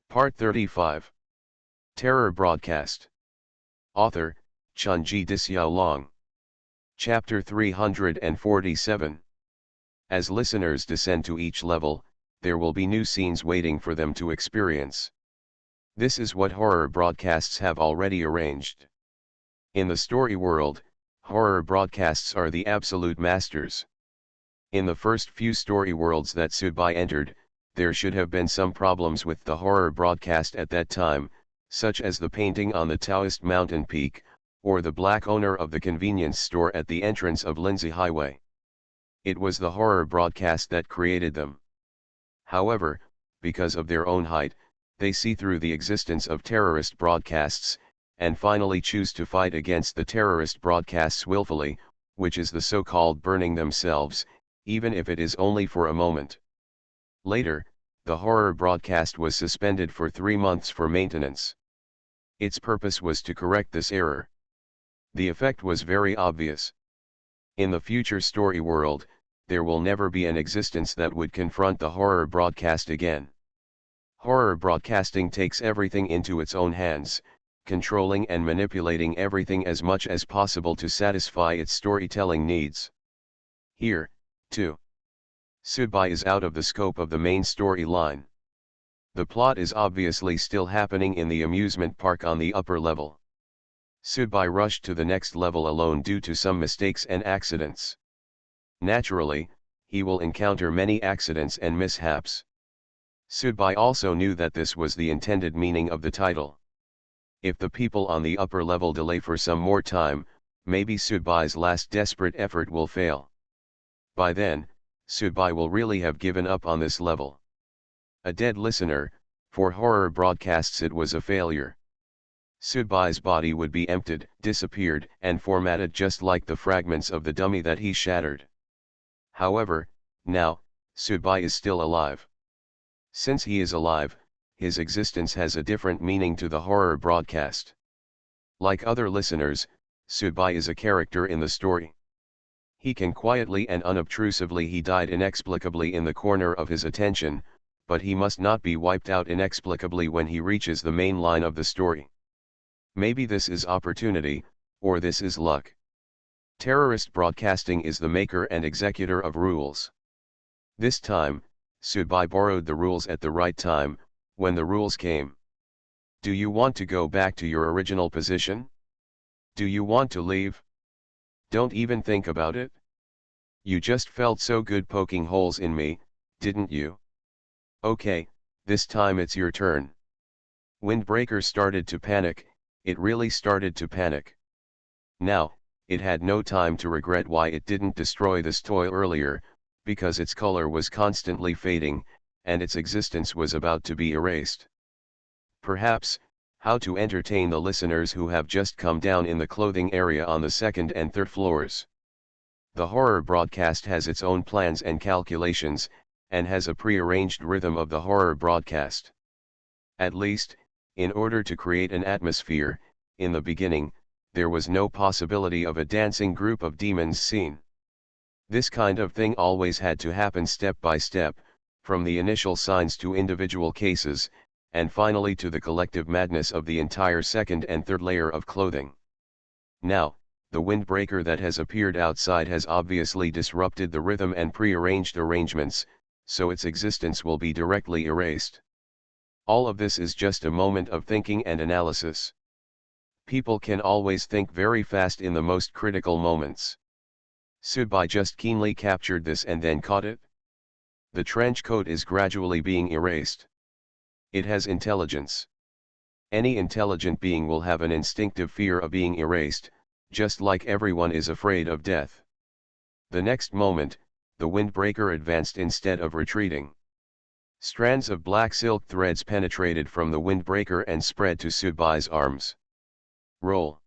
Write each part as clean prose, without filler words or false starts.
Part 35. Terror Broadcast. Author, Chunji Dixiaolong. Chapter 347. As listeners descend to each level, there will be new scenes waiting for them to experience. This is what horror broadcasts have already arranged. In the story world, horror broadcasts are the absolute masters. In the first few story worlds that Tsubai entered, there should have been some problems with the horror broadcast at that time, such as the painting on the Taoist mountain peak, or the black owner of the convenience store at the entrance of Lindsay Highway. It was the horror broadcast that created them. However, because of their own height, they see through the existence of terrorist broadcasts, and finally choose to fight against the terrorist broadcasts willfully, which is the so-called burning themselves, even if it is only for a moment. Later, the horror broadcast was suspended for 3 months for maintenance. Its purpose was to correct this error. The effect was very obvious. In the future story world, there will never be an existence that would confront the horror broadcast again. Horror broadcasting takes everything into its own hands, controlling and manipulating everything as much as possible to satisfy its storytelling needs. Here, too, Tsubai is out of the scope of the main storyline. The plot is obviously still happening in the amusement park on the upper level. Tsubai rushed to the next level alone due to some mistakes and accidents. Naturally, he will encounter many accidents and mishaps. Tsubai also knew that this was the intended meaning of the title. If the people on the upper level delay for some more time, maybe Tsubai's last desperate effort will fail. By then, Tsubai will really have given up on this level. A dead listener, for horror broadcasts it was a failure. Tsubai's body would be emptied, disappeared, and formatted just like the fragments of the dummy that he shattered. However, now, Tsubai is still alive. Since he is alive, his existence has a different meaning to the horror broadcast. Like other listeners, Tsubai is a character in the story. He can quietly and unobtrusively he died inexplicably in the corner of his attention, but he must not be wiped out inexplicably when he reaches the main line of the story. Maybe this is opportunity, or this is luck. Terrorist broadcasting is the maker and executor of rules. This time, Tsubai borrowed the rules at the right time, when the rules came. Do you want to go back to your original position? Do you want to leave? Don't even think about it. You just felt so good poking holes in me, didn't you? Okay, this time it's your turn. Windbreaker started to panic, it really started to panic. Now, it had no time to regret why it didn't destroy this toy earlier, because its color was constantly fading, and its existence was about to be erased. Perhaps, how to entertain the listeners who have just come down in the clothing area on the second and third floors. The horror broadcast has its own plans and calculations, and has a pre-arranged rhythm of the horror broadcast. At least, in order to create an atmosphere, in the beginning, there was no possibility of a dancing group of demons seen. This kind of thing always had to happen step by step, from the initial signs to individual cases, and finally to the collective madness of the entire second and third layer of clothing. Now, the windbreaker that has appeared outside has obviously disrupted the rhythm and pre-arranged arrangements, so its existence will be directly erased. All of this is just a moment of thinking and analysis. People can always think very fast in the most critical moments. Tsubai just keenly captured this and then caught it. The trench coat is gradually being erased. It has intelligence. Any intelligent being will have an instinctive fear of being erased, just like everyone is afraid of death. The next moment, the windbreaker advanced instead of retreating. Strands of black silk threads penetrated from the windbreaker and spread to Tsubai's arms. Roll.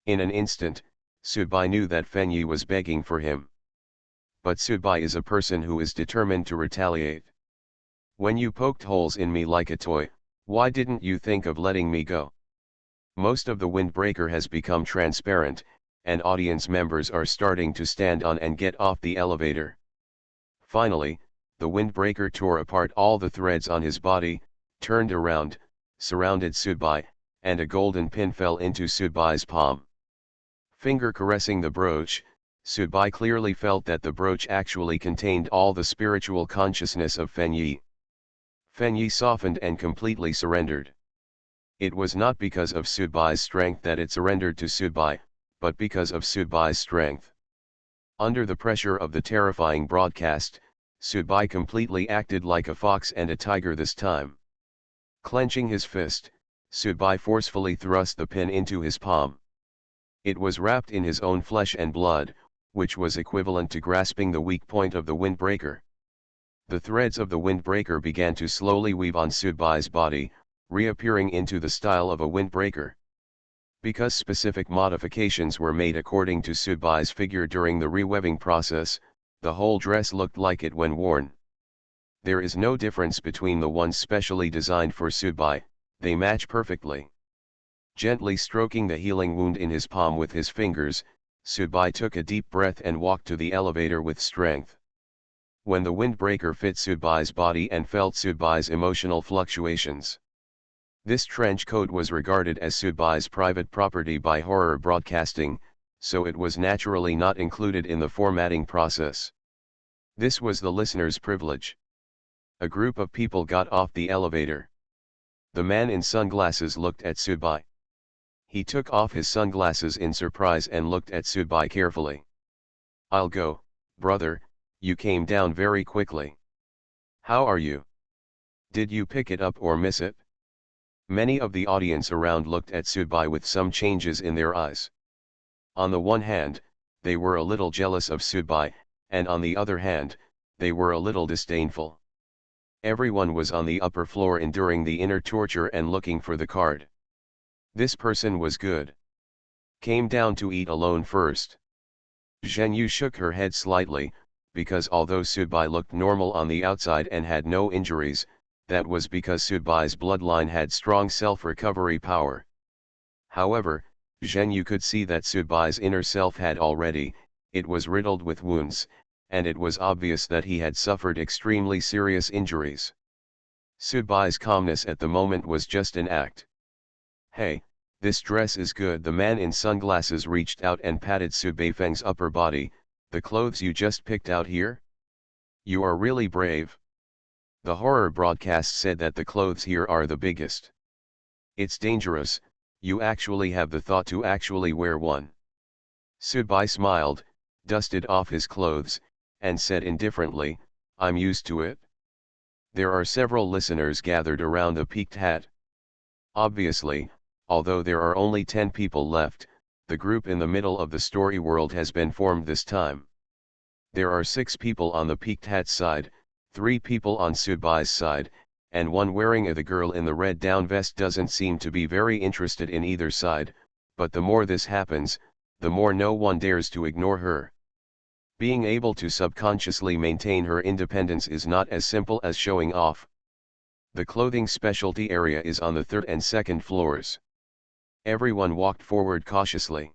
In an instant, Tsubai knew that Fenyi was begging for him. But Tsubai is a person who is determined to retaliate. When you poked holes in me like a toy, why didn't you think of letting me go? Most of the windbreaker has become transparent, and audience members are starting to stand on and get off the elevator. Finally, the windbreaker tore apart all the threads on his body, turned around, surrounded Sudbai, and a golden pin fell into Sudbai's palm. Finger caressing the brooch, Sudbai clearly felt that the brooch actually contained all the spiritual consciousness of Fenyi. Fenyi softened and completely surrendered. It was not because of Sudbai's strength that it surrendered to Sudbai, but because of Sudbai's strength. Under the pressure of the terrifying broadcast, Sudbai completely acted like a fox and a tiger this time. Clenching his fist, Sudbai forcefully thrust the pin into his palm. It was wrapped in his own flesh and blood, which was equivalent to grasping the weak point of the windbreaker. The threads of the windbreaker began to slowly weave on Sudbai's body, reappearing into the style of a windbreaker. Because specific modifications were made according to Sudbai's figure during the reweaving process, the whole dress looked like it when worn. There is no difference between the ones specially designed for Sudbai, they match perfectly. Gently stroking the healing wound in his palm with his fingers, Sudbai took a deep breath and walked to the elevator with strength. When the windbreaker fit Sudbai's body and felt Sudbai's emotional fluctuations. This trench coat was regarded as Sudbai's private property by horror broadcasting, so it was naturally not included in the formatting process. This was the listener's privilege. A group of people got off the elevator. The man in sunglasses looked at Sudbai. He took off his sunglasses in surprise and looked at Sudbai carefully. "I'll go, brother, you came down very quickly. How are you? Did you pick it up or miss it?" Many of the audience around looked at Sudbai with some changes in their eyes. On the one hand, they were a little jealous of Sudbai, and on the other hand, they were a little disdainful. Everyone was on the upper floor enduring the inner torture and looking for the card. This person was good. Came down to eat alone first. Zhenyu shook her head slightly, because although Sudbai looked normal on the outside and had no injuries, that was because Sudbai's bloodline had strong self-recovery power. However, Zhenyu could see that Sudbai's inner self had already, it was riddled with wounds, and it was obvious that he had suffered extremely serious injuries. Sudbai's calmness at the moment was just an act. "Hey, this dress is good." The man in sunglasses reached out and patted Sudbaifeng's upper body. "The clothes you just picked out here? You are really brave." The horror broadcast said that the clothes here are the biggest. "It's dangerous, you actually have the thought to actually wear one." Sudbai smiled, dusted off his clothes, and said indifferently, "I'm used to it." There are several listeners gathered around the peaked hat. Obviously, although there are only 10 people left, the group in the middle of the story world has been formed this time. There are 6 people on the peaked hat side, 3 people on Sudbai's side, and one wearing the girl in the red down vest doesn't seem to be very interested in either side, but the more this happens, the more no one dares to ignore her. Being able to subconsciously maintain her independence is not as simple as showing off. The clothing specialty area is on the 3rd and 2nd floors. Everyone walked forward cautiously.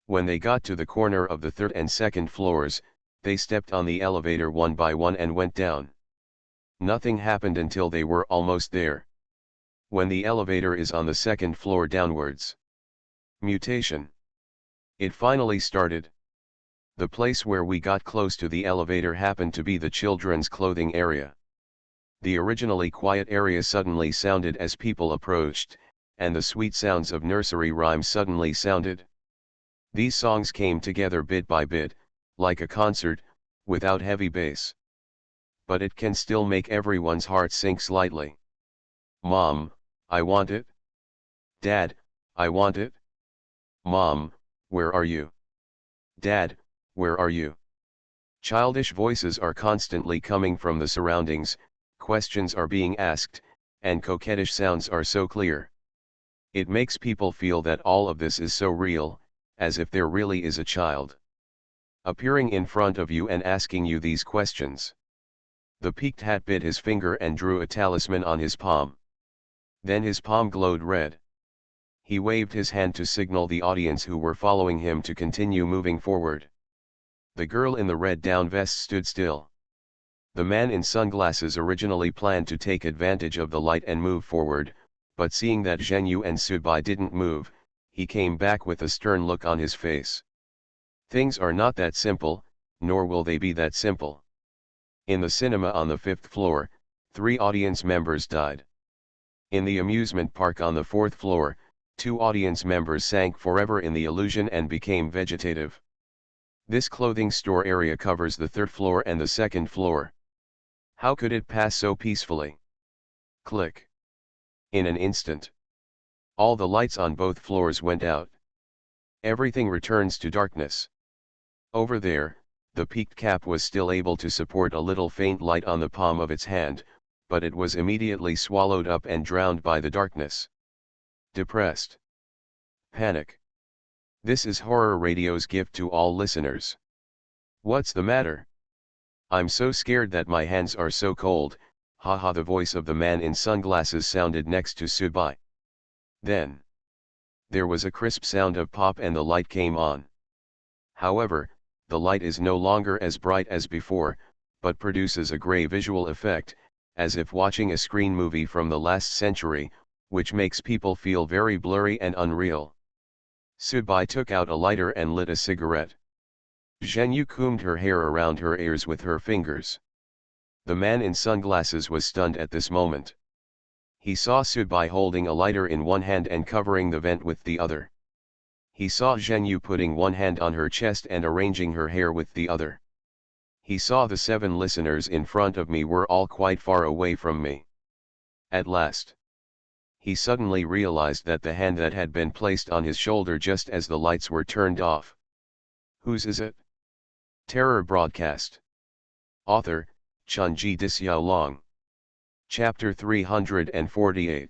When they got to the corner of the 3rd and 2nd floors, they stepped on the elevator one by one and went down. Nothing happened until they were almost there. When the elevator is on the 2nd floor downwards. Mutation. It finally started. The place where we got close to the elevator happened to be the children's clothing area. The originally quiet area suddenly sounded as people approached, and the sweet sounds of nursery rhymes suddenly sounded. These songs came together bit by bit, like a concert, without heavy bass. But it can still make everyone's heart sink slightly. "Mom, I want it. Dad, I want it. Mom, where are you? Dad, where are you?" Childish voices are constantly coming from the surroundings, questions are being asked, and coquettish sounds are so clear. It makes people feel that all of this is so real, as if there really is a child appearing in front of you and asking you these questions. The peaked hat bit his finger and drew a talisman on his palm. Then his palm glowed red. He waved his hand to signal the audience who were following him to continue moving forward. The girl in the red down vest stood still. The man in sunglasses originally planned to take advantage of the light and move forward, but seeing that Zhenyu and Subai didn't move, he came back with a stern look on his face. Things are not that simple, nor will they be that simple. In the cinema on the 5th floor, 3 audience members died. In the amusement park on the 4th floor, 2 audience members sank forever in the illusion and became vegetative. This clothing store area covers the 3rd floor and the 2nd floor. How could it pass so peacefully? Click. In an instant, all the lights on both floors went out. Everything returns to darkness. Over there, the peaked cap was still able to support a little faint light on the palm of its hand, but it was immediately swallowed up and drowned by the darkness. Depressed. Panic. This is Horror Radio's gift to all listeners. What's the matter? I'm so scared that my hands are so cold, haha. The voice of the man in sunglasses sounded next to Subai. Then, there was a crisp sound of pop and the light came on. However, the light is no longer as bright as before, but produces a gray visual effect, as if watching a screen movie from the last century, which makes people feel very blurry and unreal. Subai took out a lighter and lit a cigarette. Zhenyu combed her hair around her ears with her fingers. The man in sunglasses was stunned at this moment. He saw Subai holding a lighter in one hand and covering the vent with the other. He saw Zhenyu putting one hand on her chest and arranging her hair with the other. He saw the 7 listeners in front of me were all quite far away from me. At last, he suddenly realized that the hand that had been placed on his shoulder just as the lights were turned off. Whose is it? Terror Broadcast. Author, Chunji Dixiaolong. Chapter 348.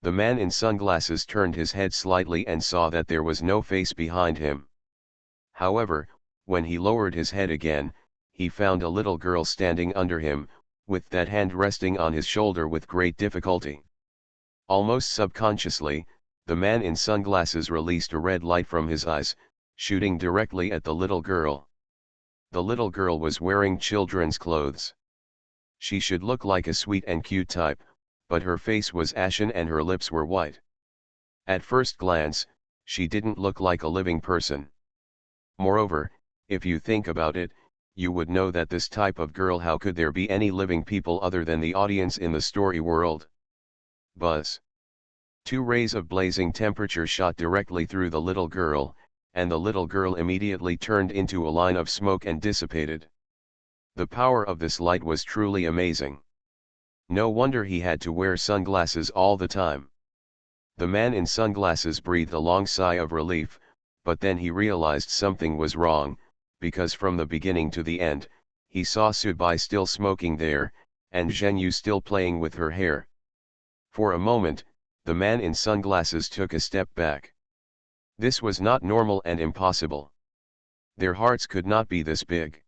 The man in sunglasses turned his head slightly and saw that there was no face behind him. However, when he lowered his head again, he found a little girl standing under him, with that hand resting on his shoulder with great difficulty. Almost subconsciously, the man in sunglasses released a red light from his eyes, shooting directly at the little girl. The little girl was wearing children's clothes. She should look like a sweet and cute type, but her face was ashen and her lips were white. At first glance, she didn't look like a living person. Moreover, if you think about it, you would know that this type of girl, how could there be any living people other than the audience in the story world? Buzz. 2 rays of blazing temperature shot directly through the little girl, and the little girl immediately turned into a line of smoke and dissipated. The power of this light was truly amazing. No wonder he had to wear sunglasses all the time. The man in sunglasses breathed a long sigh of relief, but then he realized something was wrong, because from the beginning to the end, he saw Subai still smoking there, and Zhenyu still playing with her hair. For a moment, the man in sunglasses took a step back. This was not normal and impossible. Their hearts could not be this big.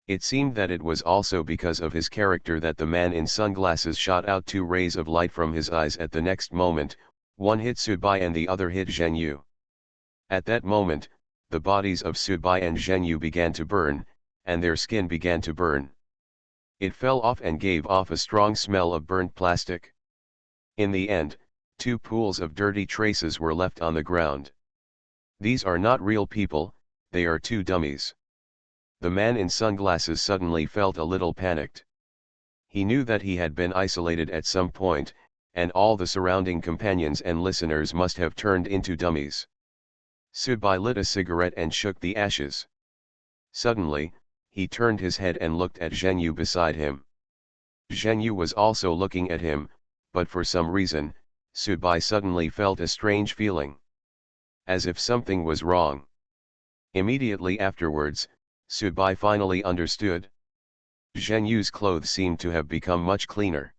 It seemed that it was also because of his character that the man in sunglasses shot out 2 rays of light from his eyes at the next moment, one hit Subai and the other hit Zhenyu. At that moment, the bodies of Subai and Zhenyu began to burn, and their skin began to burn. It fell off and gave off a strong smell of burnt plastic. In the end, 2 pools of dirty traces were left on the ground. These are not real people, they are 2 dummies. The man in sunglasses suddenly felt a little panicked. He knew that he had been isolated at some point, and all the surrounding companions and listeners must have turned into dummies. Subai lit a cigarette and shook the ashes. Suddenly, he turned his head and looked at Zhenyu beside him. Zhenyu was also looking at him, but for some reason, Subai suddenly felt a strange feeling. As if something was wrong. Immediately afterwards, Subai finally understood. Zhenyu's clothes seemed to have become much cleaner.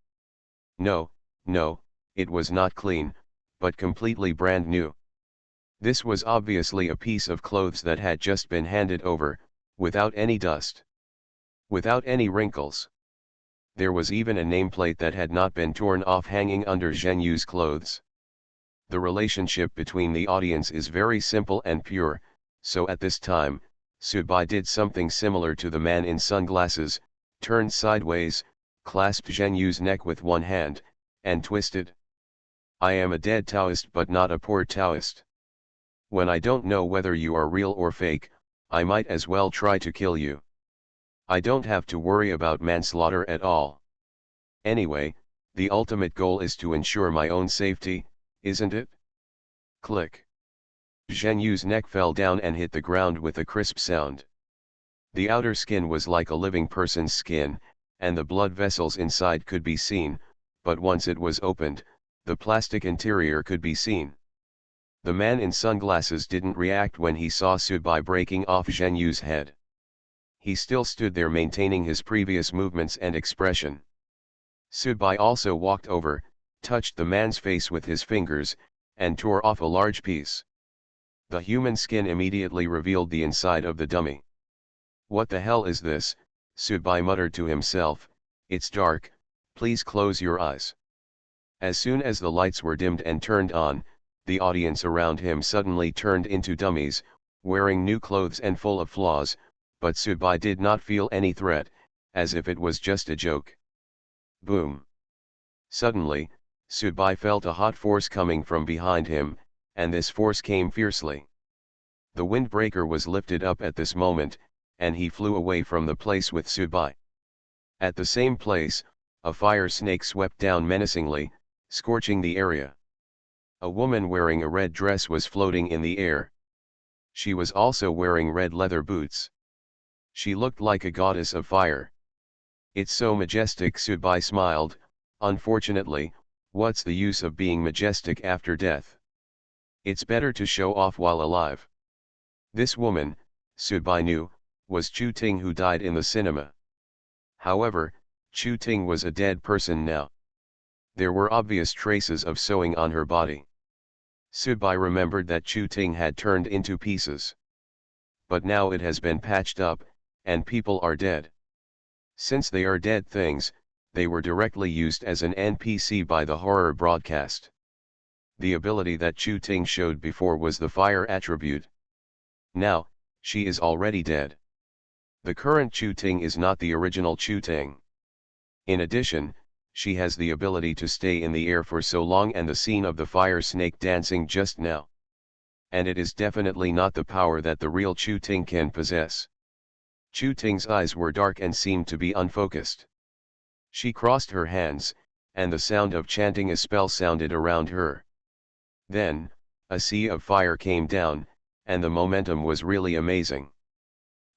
No, it was not clean, but completely brand new. This was obviously a piece of clothes that had just been handed over, without any dust. Without any wrinkles. There was even a nameplate that had not been torn off hanging under Zhenyu's clothes. The relationship between the audience is very simple and pure, so at this time, Subai did something similar to the man in sunglasses, turned sideways, clasped Zheng Yu's neck with one hand, and twisted. I am a dead Taoist but not a poor Taoist. When I don't know whether you are real or fake, I might as well try to kill you. I don't have to worry about manslaughter at all. Anyway, the ultimate goal is to ensure my own safety, isn't it? Click. Zheng Yu's neck fell down and hit the ground with a crisp sound. The outer skin was like a living person's skin, and the blood vessels inside could be seen, but once it was opened, the plastic interior could be seen. The man in sunglasses didn't react when he saw Subai breaking off Zheng Yu's head. He still stood there maintaining his previous movements and expression. Subai also walked over, touched the man's face with his fingers, and tore off a large piece. The human skin immediately revealed the inside of the dummy. What the hell is this? Subai muttered to himself, it's dark, please close your eyes. As soon as the lights were dimmed and turned on, the audience around him suddenly turned into dummies, wearing new clothes and full of flaws, but Subai did not feel any threat, as if it was just a joke. Boom. Suddenly, Subai felt a hot force coming from behind him, and this force came fiercely. The windbreaker was lifted up at this moment, and he flew away from the place with Subai. At the same place, a fire snake swept down menacingly, scorching the area. A woman wearing a red dress was floating in the air. She was also wearing red leather boots. She looked like a goddess of fire. It's so majestic, Subai smiled. Unfortunately, what's the use of being majestic after death? It's better to show off while alive. This woman, Subai knew, was Chu Ting, who died in the cinema. However, Chu Ting was a dead person now. There were obvious traces of sewing on her body. Subai remembered that Chu Ting had turned into pieces. But now it has been patched up, and people are dead. Since they are dead things, they were directly used as an NPC by the horror broadcast. The ability that Chu Ting showed before was the fire attribute. Now, she is already dead. The current Chu Ting is not the original Chu Ting. In addition, she has the ability to stay in the air for so long, and the scene of the fire snake dancing just now. And it is definitely not the power that the real Chu Ting can possess. Chu Ting's eyes were dark and seemed to be unfocused. She crossed her hands, and the sound of chanting a spell sounded around her. Then, a sea of fire came down, and the momentum was really amazing.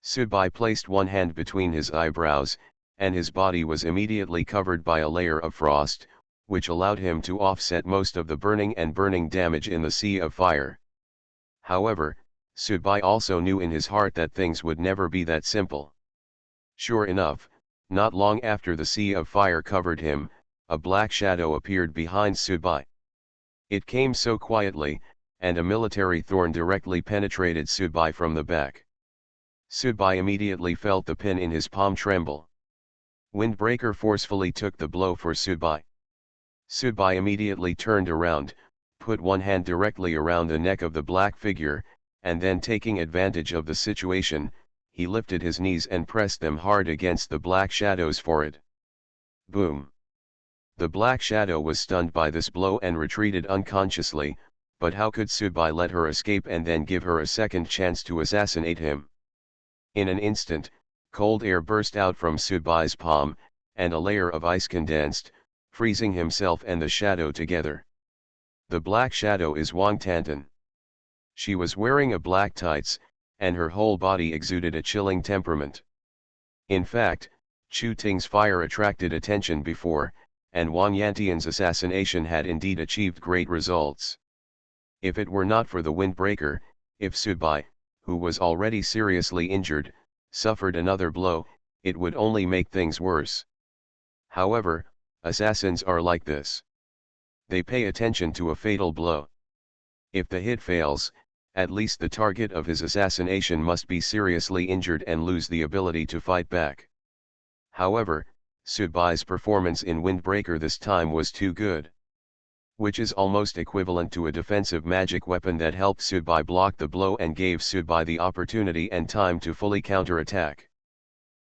Subai placed one hand between his eyebrows, and his body was immediately covered by a layer of frost, which allowed him to offset most of the burning damage in the sea of fire. However, Subai also knew in his heart that things would never be that simple. Sure enough, not long after the sea of fire covered him, a black shadow appeared behind Subai. It came so quietly, and a military thorn directly penetrated Subai from the back. Subai immediately felt the pin in his palm tremble. Windbreaker forcefully took the blow for Subai. Subai immediately turned around, put one hand directly around the neck of the black figure, and then, taking advantage of the situation, he lifted his knees and pressed them hard against the black shadow's forehead. Boom! The black shadow was stunned by this blow and retreated unconsciously, but how could Subai let her escape and then give her a second chance to assassinate him? In an instant, cold air burst out from Subai's palm, and a layer of ice condensed, freezing himself and the shadow together. The black shadow is Wang Tantan. She was wearing a black tights, and her whole body exuded a chilling temperament. In fact, Chu Ting's fire attracted attention before, and Wang Yantian's assassination had indeed achieved great results. If it were not for the windbreaker, if Subai, who was already seriously injured, suffered another blow, it would only make things worse. However, assassins are like this. They pay attention to a fatal blow. If the hit fails, at least the target of his assassination must be seriously injured and lose the ability to fight back. However, Subai's performance in Windbreaker this time was too good. Which is almost equivalent to a defensive magic weapon that helped Subai block the blow and gave Subai the opportunity and time to fully counterattack.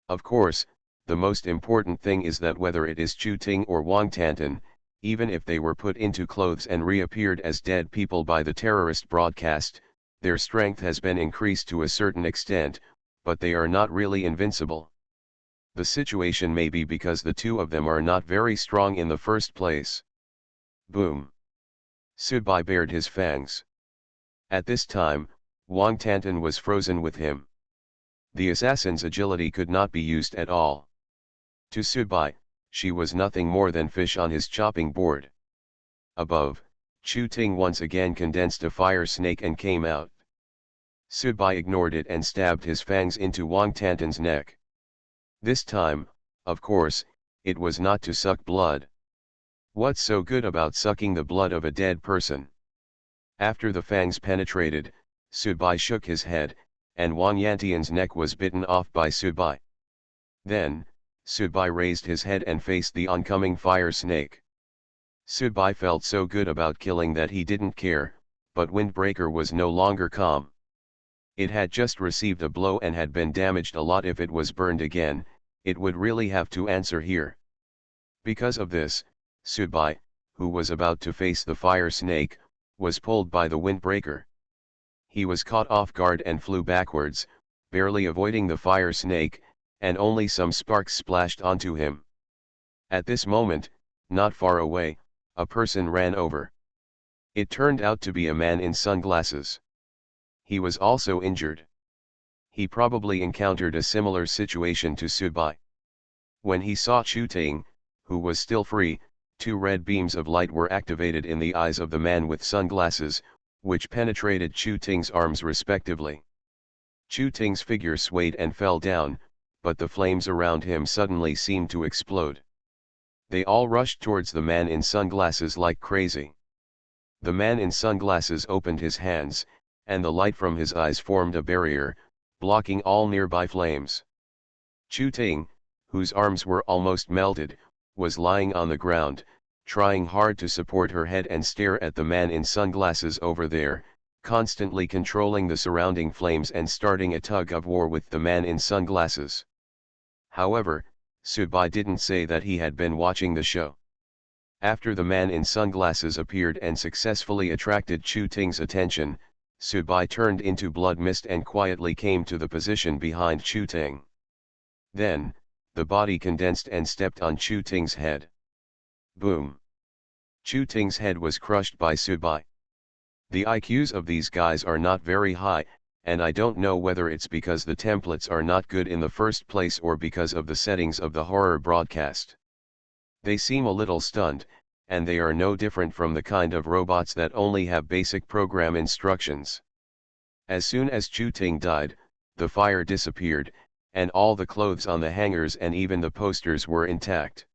Of course, the most important thing is that whether it is Chu Ting or Wang Tantan, even if they were put into clothes and reappeared as dead people by the terrorist broadcast, their strength has been increased to a certain extent, but they are not really invincible. The situation may be because the two of them are not very strong in the first place. Boom. Subai bared his fangs. At this time, Wang Tantan was frozen with him. The assassin's agility could not be used at all. To Subai, she was nothing more than fish on his chopping board. Above, Chu Ting once again condensed a fire snake and came out. Subai ignored it and stabbed his fangs into Wang Tantan's neck. This time, of course, it was not to suck blood. What's so good about sucking the blood of a dead person? After the fangs penetrated, Subai shook his head, and Wang Yantian's neck was bitten off by Subai. Then, Subai raised his head and faced the oncoming fire snake. Subai felt so good about killing that he didn't care, but Windbreaker was no longer calm. It had just received a blow and had been damaged a lot. If it was burned again, it would really have to answer here. Because of this, Subai, who was about to face the fire snake, was pulled by the Windbreaker. He was caught off guard and flew backwards, barely avoiding the fire snake, and only some sparks splashed onto him. At this moment, not far away, a person ran over. It turned out to be a man in sunglasses. He was also injured. He probably encountered a similar situation to Subai. When he saw Chu Ting, who was still free, two red beams of light were activated in the eyes of the man with sunglasses, which penetrated Chu Ting's arms respectively. Chu Ting's figure swayed and fell down, but the flames around him suddenly seemed to explode. They all rushed towards the man in sunglasses like crazy. The man in sunglasses opened his hands, and the light from his eyes formed a barrier, blocking all nearby flames. Chu Ting, whose arms were almost melted, was lying on the ground, trying hard to support her head and stare at the man in sunglasses over there, constantly controlling the surrounding flames and starting a tug of war with the man in sunglasses. However, Subai didn't say that he had been watching the show. After the man in sunglasses appeared and successfully attracted Chu Ting's attention, Subai turned into blood mist and quietly came to the position behind Chu Ting. Then, the body condensed and stepped on Chu Ting's head. Boom! Chu Ting's head was crushed by Subai. The IQs of these guys are not very high, and I don't know whether it's because the templates are not good in the first place or because of the settings of the horror broadcast. They seem a little stunned, and they are no different from the kind of robots that only have basic program instructions. As soon as Chu Ting died, the fire disappeared, and all the clothes on the hangers and even the posters were intact.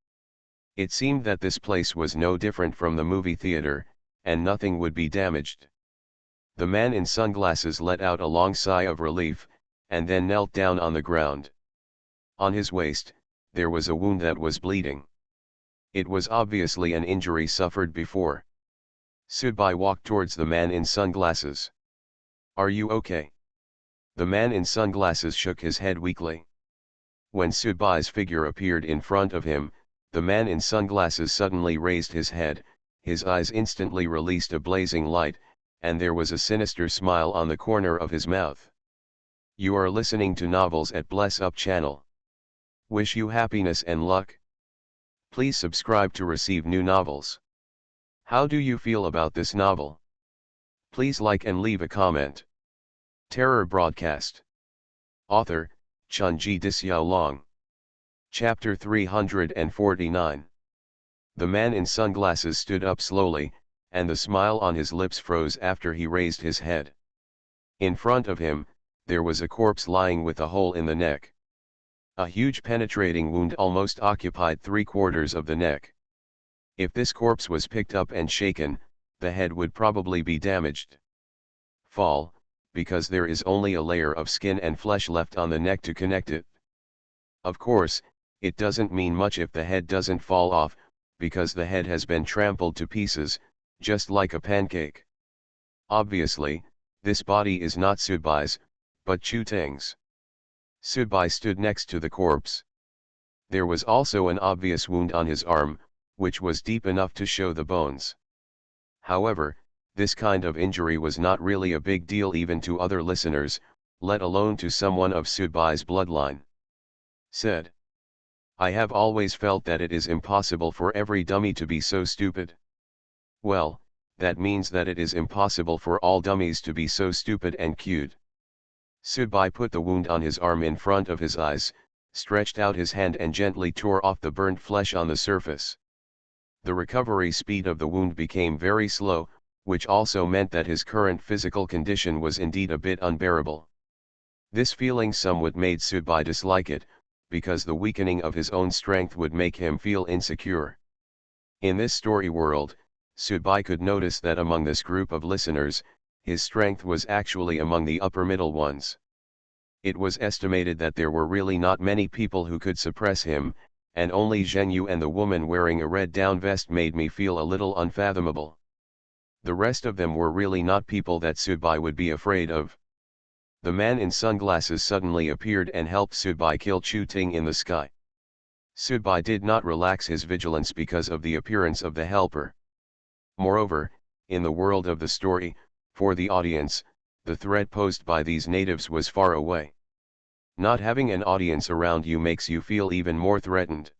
It seemed that this place was no different from the movie theater, and nothing would be damaged. The man in sunglasses let out a long sigh of relief, and then knelt down on the ground. On his waist, there was a wound that was bleeding. It was obviously an injury suffered before. Subai walked towards the man in sunglasses. "Are you okay?" The man in sunglasses shook his head weakly. When Subai's figure appeared in front of him, the man in sunglasses suddenly raised his head, his eyes instantly released a blazing light, and there was a sinister smile on the corner of his mouth. "You are listening to Novels at Bless Up channel. Wish you happiness and luck. Please subscribe to receive new novels. How do you feel about this novel? Please like and leave a comment." Terror Broadcast. Author, Chunji Disyao. Chapter 349. The man in sunglasses stood up slowly, and the smile on his lips froze after he raised his head. In front of him, there was a corpse lying with a hole in the neck. A huge penetrating wound almost occupied 3/4 of the neck. If this corpse was picked up and shaken, the head would probably be damaged. Fall, because there is only a layer of skin and flesh left on the neck to connect it. Of course, it doesn't mean much if the head doesn't fall off, because the head has been trampled to pieces, just like a pancake. Obviously, this body is not Subai's, but Chu Ting's. Subai stood next to the corpse. There was also an obvious wound on his arm, which was deep enough to show the bones. However, this kind of injury was not really a big deal even to other listeners, let alone to someone of Sudbai's bloodline. Said, "I have always felt that it is impossible for every dummy to be so stupid." Well, that means that it is impossible for all dummies to be so stupid and cute. Sudbai put the wound on his arm in front of his eyes, stretched out his hand and gently tore off the burnt flesh on the surface. The recovery speed of the wound became very slow, which also meant that his current physical condition was indeed a bit unbearable. This feeling somewhat made Sudbai dislike it, because the weakening of his own strength would make him feel insecure. In this story world, Sudbai could notice that among this group of listeners, his strength was actually among the upper middle ones. It was estimated that there were really not many people who could suppress him, and only Zhenyu and the woman wearing a red down vest made me feel a little unfathomable. The rest of them were really not people that Sudbai would be afraid of. The man in sunglasses suddenly appeared and helped Sudbai kill Chu Ting in the sky. Sudbai did not relax his vigilance because of the appearance of the helper. Moreover, in the world of the story, for the audience, the threat posed by these natives was far away. Not having an audience around you makes you feel even more threatened.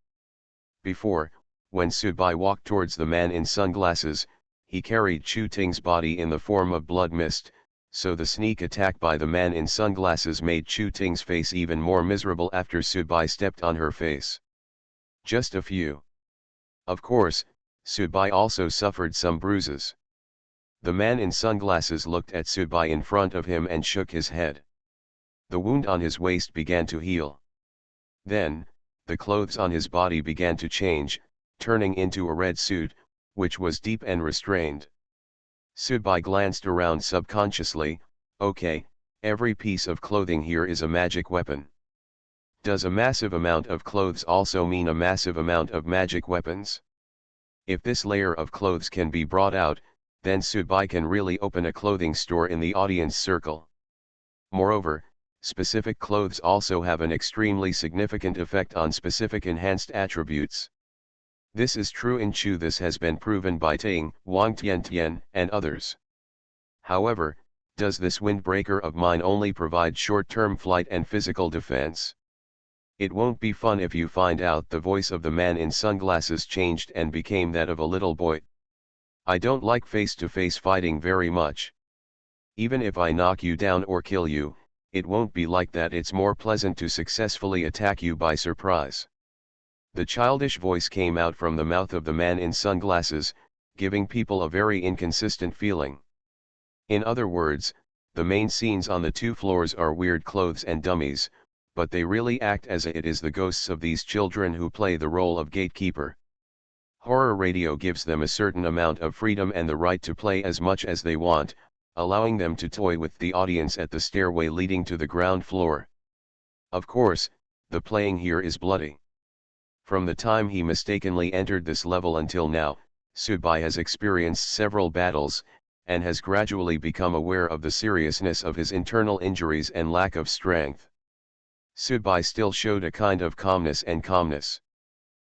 Before, when Sudbai walked towards the man in sunglasses, he carried Chu Ting's body in the form of blood mist, so the sneak attack by the man in sunglasses made Chu Ting's face even more miserable after Sudbai stepped on her face. Just a few. Of course, Sudbai also suffered some bruises. The man in sunglasses looked at Sudbai in front of him and shook his head. The wound on his waist began to heal. Then, the clothes on his body began to change, turning into a red suit, which was deep and restrained. Sudbai glanced around subconsciously. Okay, every piece of clothing here is a magic weapon. Does a massive amount of clothes also mean a massive amount of magic weapons? If this layer of clothes can be brought out, then Sudbai can really open a clothing store in the audience circle. Moreover, specific clothes also have an extremely significant effect on specific enhanced attributes. This is true in Chu. This has been proven by Ting, Wang Tiantian, and others. However, does this windbreaker of mine only provide short-term flight and physical defense? It won't be fun if you find out the voice of the man in sunglasses changed and became that of a little boy. I don't like face-to-face fighting very much. Even if I knock you down or kill you, it won't be like that. It's more pleasant to successfully attack you by surprise. The childish voice came out from the mouth of the man in sunglasses, giving people a very inconsistent feeling. In other words, the main scenes on the two floors are weird clothes and dummies, but they really act as it is the ghosts of these children who play the role of gatekeeper. Horror radio gives them a certain amount of freedom and the right to play as much as they want, allowing them to toy with the audience at the stairway leading to the ground floor. Of course, the playing here is bloody. From the time he mistakenly entered this level until now, Sudbai has experienced several battles, and has gradually become aware of the seriousness of his internal injuries and lack of strength. Sudbai still showed a kind of calmness.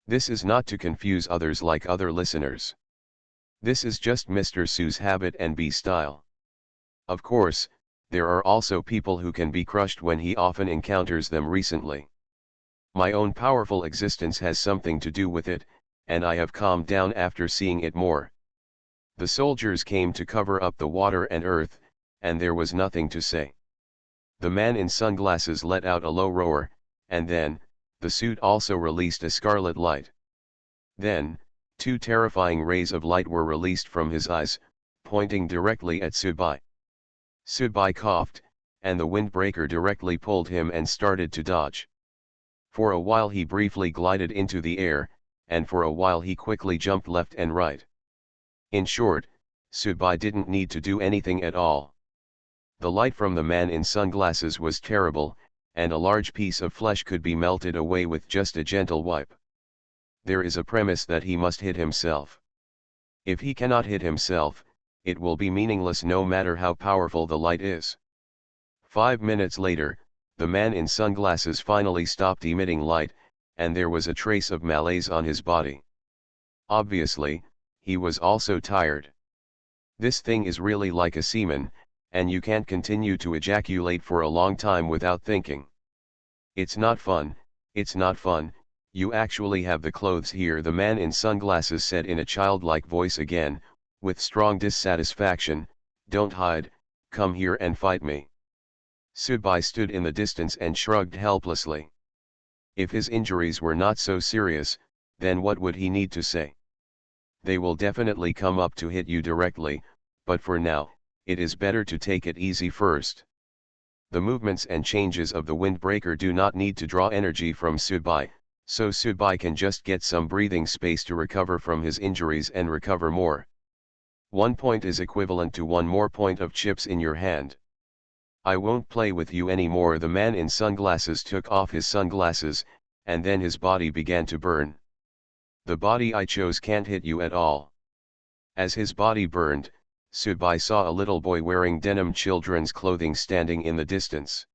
This is not to confuse others like other listeners. This is just Mr. Su's habit and style. Of course, there are also people who can be crushed when he often encounters them recently. My own powerful existence has something to do with it, and I have calmed down after seeing it more. The soldiers came to cover up the water and earth, and there was nothing to say. The man in sunglasses let out a low roar, and then, the suit also released a scarlet light. Then, two terrifying rays of light were released from his eyes, pointing directly at Sudbai. Sudbai coughed, and the windbreaker directly pulled him and started to dodge. For a while he briefly glided into the air, and for a while he quickly jumped left and right. In short, Sudbai didn't need to do anything at all. The light from the man in sunglasses was terrible, and a large piece of flesh could be melted away with just a gentle wipe. There is a premise that he must hit himself. If he cannot hit himself, it will be meaningless no matter how powerful the light is. 5 minutes later, the man in sunglasses finally stopped emitting light, and there was a trace of malaise on his body. Obviously, he was also tired. This thing is really like a semen, and you can't continue to ejaculate for a long time without thinking. It's not fun, it's not fun. You actually have the clothes here, the man in sunglasses said in a childlike voice again, with strong dissatisfaction. Don't hide, come here and fight me. Subai stood in the distance and shrugged helplessly. If his injuries were not so serious, then what would he need to say? They will definitely come up to hit you directly, but for now, it is better to take it easy first. The movements and changes of the windbreaker do not need to draw energy from Subai, so Subai can just get some breathing space to recover from his injuries and recover more. 1 point is equivalent to 1 more point of chips in your hand. I won't play with you anymore. The man in sunglasses took off his sunglasses, and then his body began to burn. The body I chose can't hit you at all. As his body burned, Subai saw a little boy wearing denim children's clothing standing in the distance.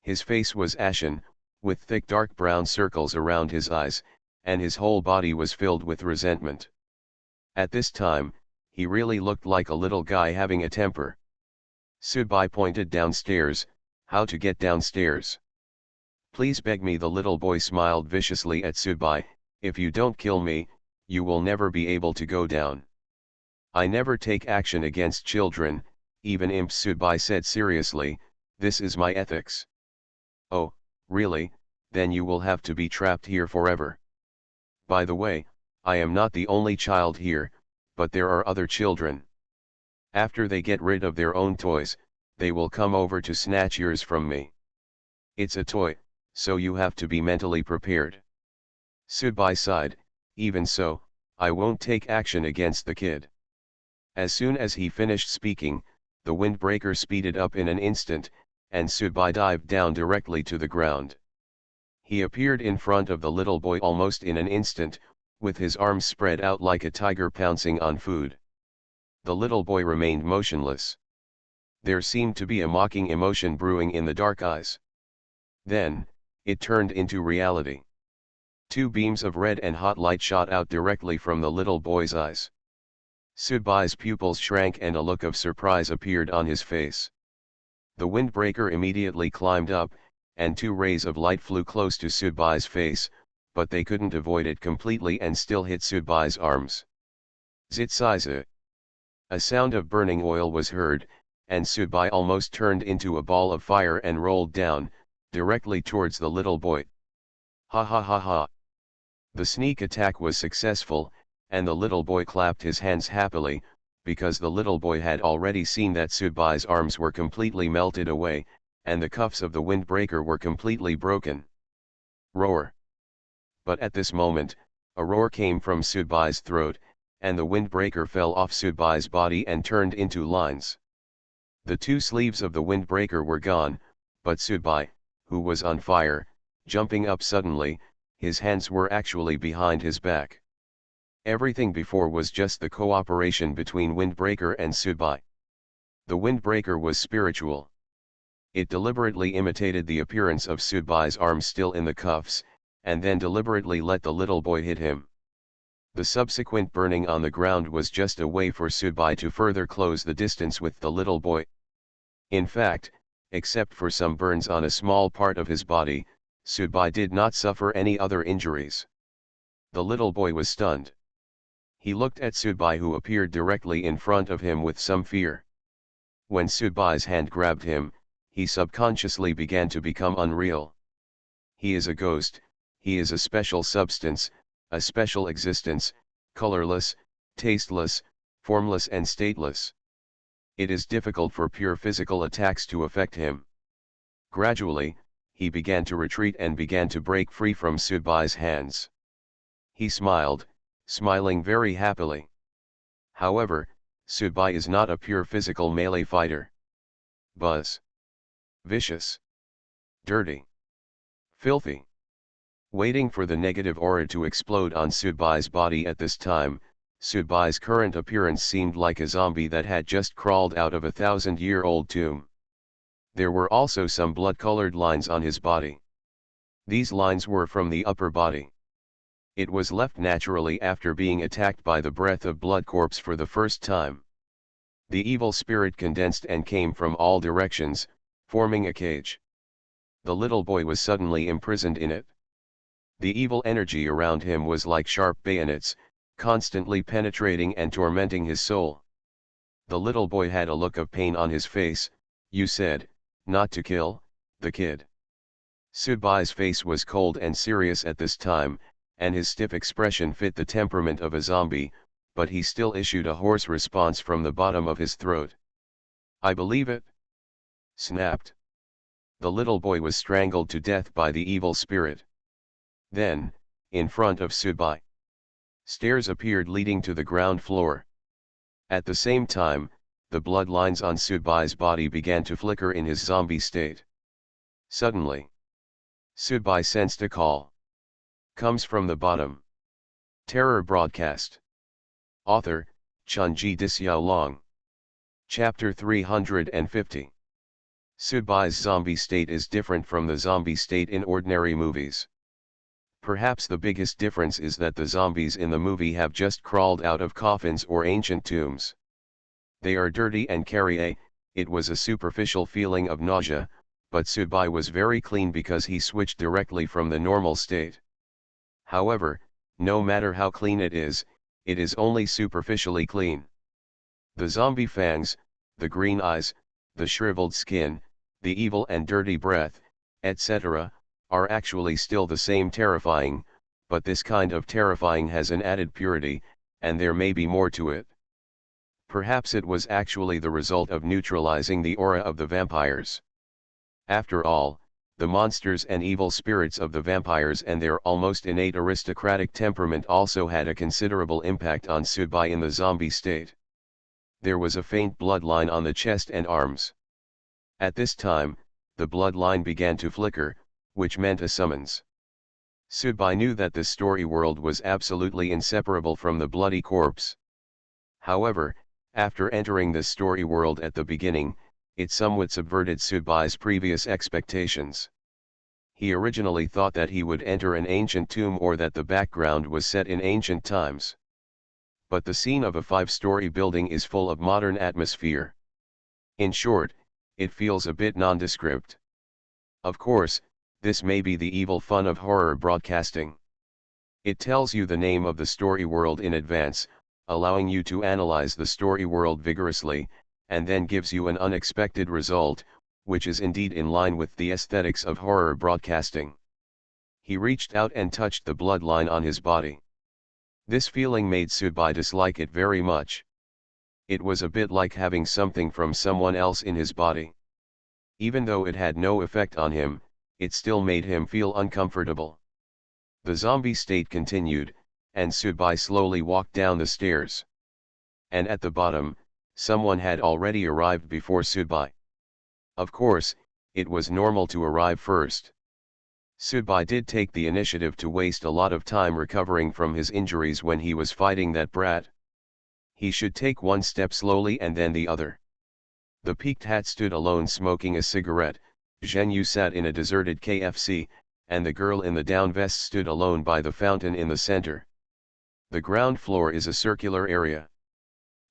His face was ashen, with thick dark brown circles around his eyes, and his whole body was filled with resentment. At this time, he really looked like a little guy having a temper. Subai pointed downstairs. How to get downstairs? Please beg me. The little boy smiled viciously at Subai. If you don't kill me, you will never be able to go down. I never take action against children, even imps, Subai said seriously. This is my ethics. Oh, really? Then you will have to be trapped here forever. By the way, I am not the only child here, but there are other children. After they get rid of their own toys, they will come over to snatch yours from me. It's a toy, so you have to be mentally prepared. Subai sighed. Even so, I won't take action against the kid. As soon as he finished speaking, the windbreaker speeded up in an instant, and Subai dived down directly to the ground. He appeared in front of the little boy almost in an instant, with his arms spread out like a tiger pouncing on food. The little boy remained motionless. There seemed to be a mocking emotion brewing in the dark eyes. Then, it turned into reality. 2 beams of red and hot light shot out directly from the little boy's eyes. Subai's pupils shrank and a look of surprise appeared on his face. The windbreaker immediately climbed up, and 2 rays of light flew close to Subai's face, but they couldn't avoid it completely and still hit Subai's arms. Zit-size. A sound of burning oil was heard, and Subai almost turned into a ball of fire and rolled down, directly towards the little boy. Ha ha ha ha. The sneak attack was successful, and the little boy clapped his hands happily, because the little boy had already seen that Subai's arms were completely melted away, and the cuffs of the windbreaker were completely broken. Roar. But at this moment, a roar came from Subai's throat, and the windbreaker fell off Subai's body and turned into lines. The 2 sleeves of the windbreaker were gone, but Subai, who was on fire, jumping up suddenly, his hands were actually behind his back. Everything before was just the cooperation between windbreaker and Subai. The windbreaker was spiritual. It deliberately imitated the appearance of Subai's arms still in the cuffs, and then deliberately let the little boy hit him. The subsequent burning on the ground was just a way for Subai to further close the distance with the little boy. In fact, except for some burns on a small part of his body, Subai did not suffer any other injuries. The little boy was stunned. He looked at Subai, who appeared directly in front of him, with some fear. When Subai's hand grabbed him, he subconsciously began to become unreal. He is a ghost, he is a special substance, a special existence, colorless, tasteless, formless and stateless. It is difficult for pure physical attacks to affect him. Gradually, he began to retreat and began to break free from Subai's hands. He smiled, smiling very happily. However, Subai is not a pure physical melee fighter. Buzz. Vicious. Dirty. Filthy. Waiting for the negative aura to explode on Subai's body at this time, Subai's current appearance seemed like a zombie that had just crawled out of a 1,000-year-old tomb. There were also some blood-colored lines on his body. These lines were from the upper body. It was left naturally after being attacked by the breath of blood corpse for the first time. The evil spirit condensed and came from all directions, forming a cage. The little boy was suddenly imprisoned in it. The evil energy around him was like sharp bayonets, constantly penetrating and tormenting his soul. The little boy had a look of pain on his face. You said, not to kill the kid. Sudbai's face was cold and serious at this time, and his stiff expression fit the temperament of a zombie, but he still issued a hoarse response from the bottom of his throat. I believe it. Snapped. The little boy was strangled to death by the evil spirit. Then, in front of Sudbai, stairs appeared leading to the ground floor. At the same time, the bloodlines on Sudbai's body began to flicker in his zombie state. Suddenly, Sudbai sensed a call. Comes from the bottom. Terror broadcast. Author, Chunji Disyao. Chapter 350. Sudbai's zombie state is different from the zombie state in ordinary movies. Perhaps the biggest difference is that the zombies in the movie have just crawled out of coffins or ancient tombs. They are dirty and carry it was a superficial feeling of nausea, but Sudbai was very clean because he switched directly from the normal state. However, no matter how clean it is only superficially clean. The zombie fangs, the green eyes, the shriveled skin, the evil and dirty breath, etc., are actually still the same terrifying, but this kind of terrifying has an added purity, and there may be more to it. Perhaps it was actually the result of neutralizing the aura of the vampires. After all, the monsters and evil spirits of the vampires and their almost innate aristocratic temperament also had a considerable impact on Sudbai in the zombie state. There was a faint bloodline on the chest and arms. At this time, the bloodline began to flicker, which meant a summons. Sudbai knew that the story world was absolutely inseparable from the bloody corpse. However, after entering the story world at the beginning, it somewhat subverted Sudbai's previous expectations. He originally thought that he would enter an ancient tomb or that the background was set in ancient times. But the scene of a 5-story building is full of modern atmosphere. In short, it feels a bit nondescript. Of course, this may be the evil fun of horror broadcasting. It tells you the name of the story world in advance, allowing you to analyze the story world vigorously, and then gives you an unexpected result, which is indeed in line with the aesthetics of horror broadcasting. He reached out and touched the bloodline on his body. This feeling made Sudbai dislike it very much. It was a bit like having something from someone else in his body. Even though it had no effect on him, it still made him feel uncomfortable. The zombie state continued, and Sudbai slowly walked down the stairs. And at the bottom, someone had already arrived before Sudbai. Of course, it was normal to arrive first. Sudbai did take the initiative to waste a lot of time recovering from his injuries when he was fighting that brat. He should take one step slowly and then the other. The peaked hat stood alone smoking a cigarette, Zhenyu sat in a deserted KFC, and the girl in the down vest stood alone by the fountain in the center. The ground floor is a circular area.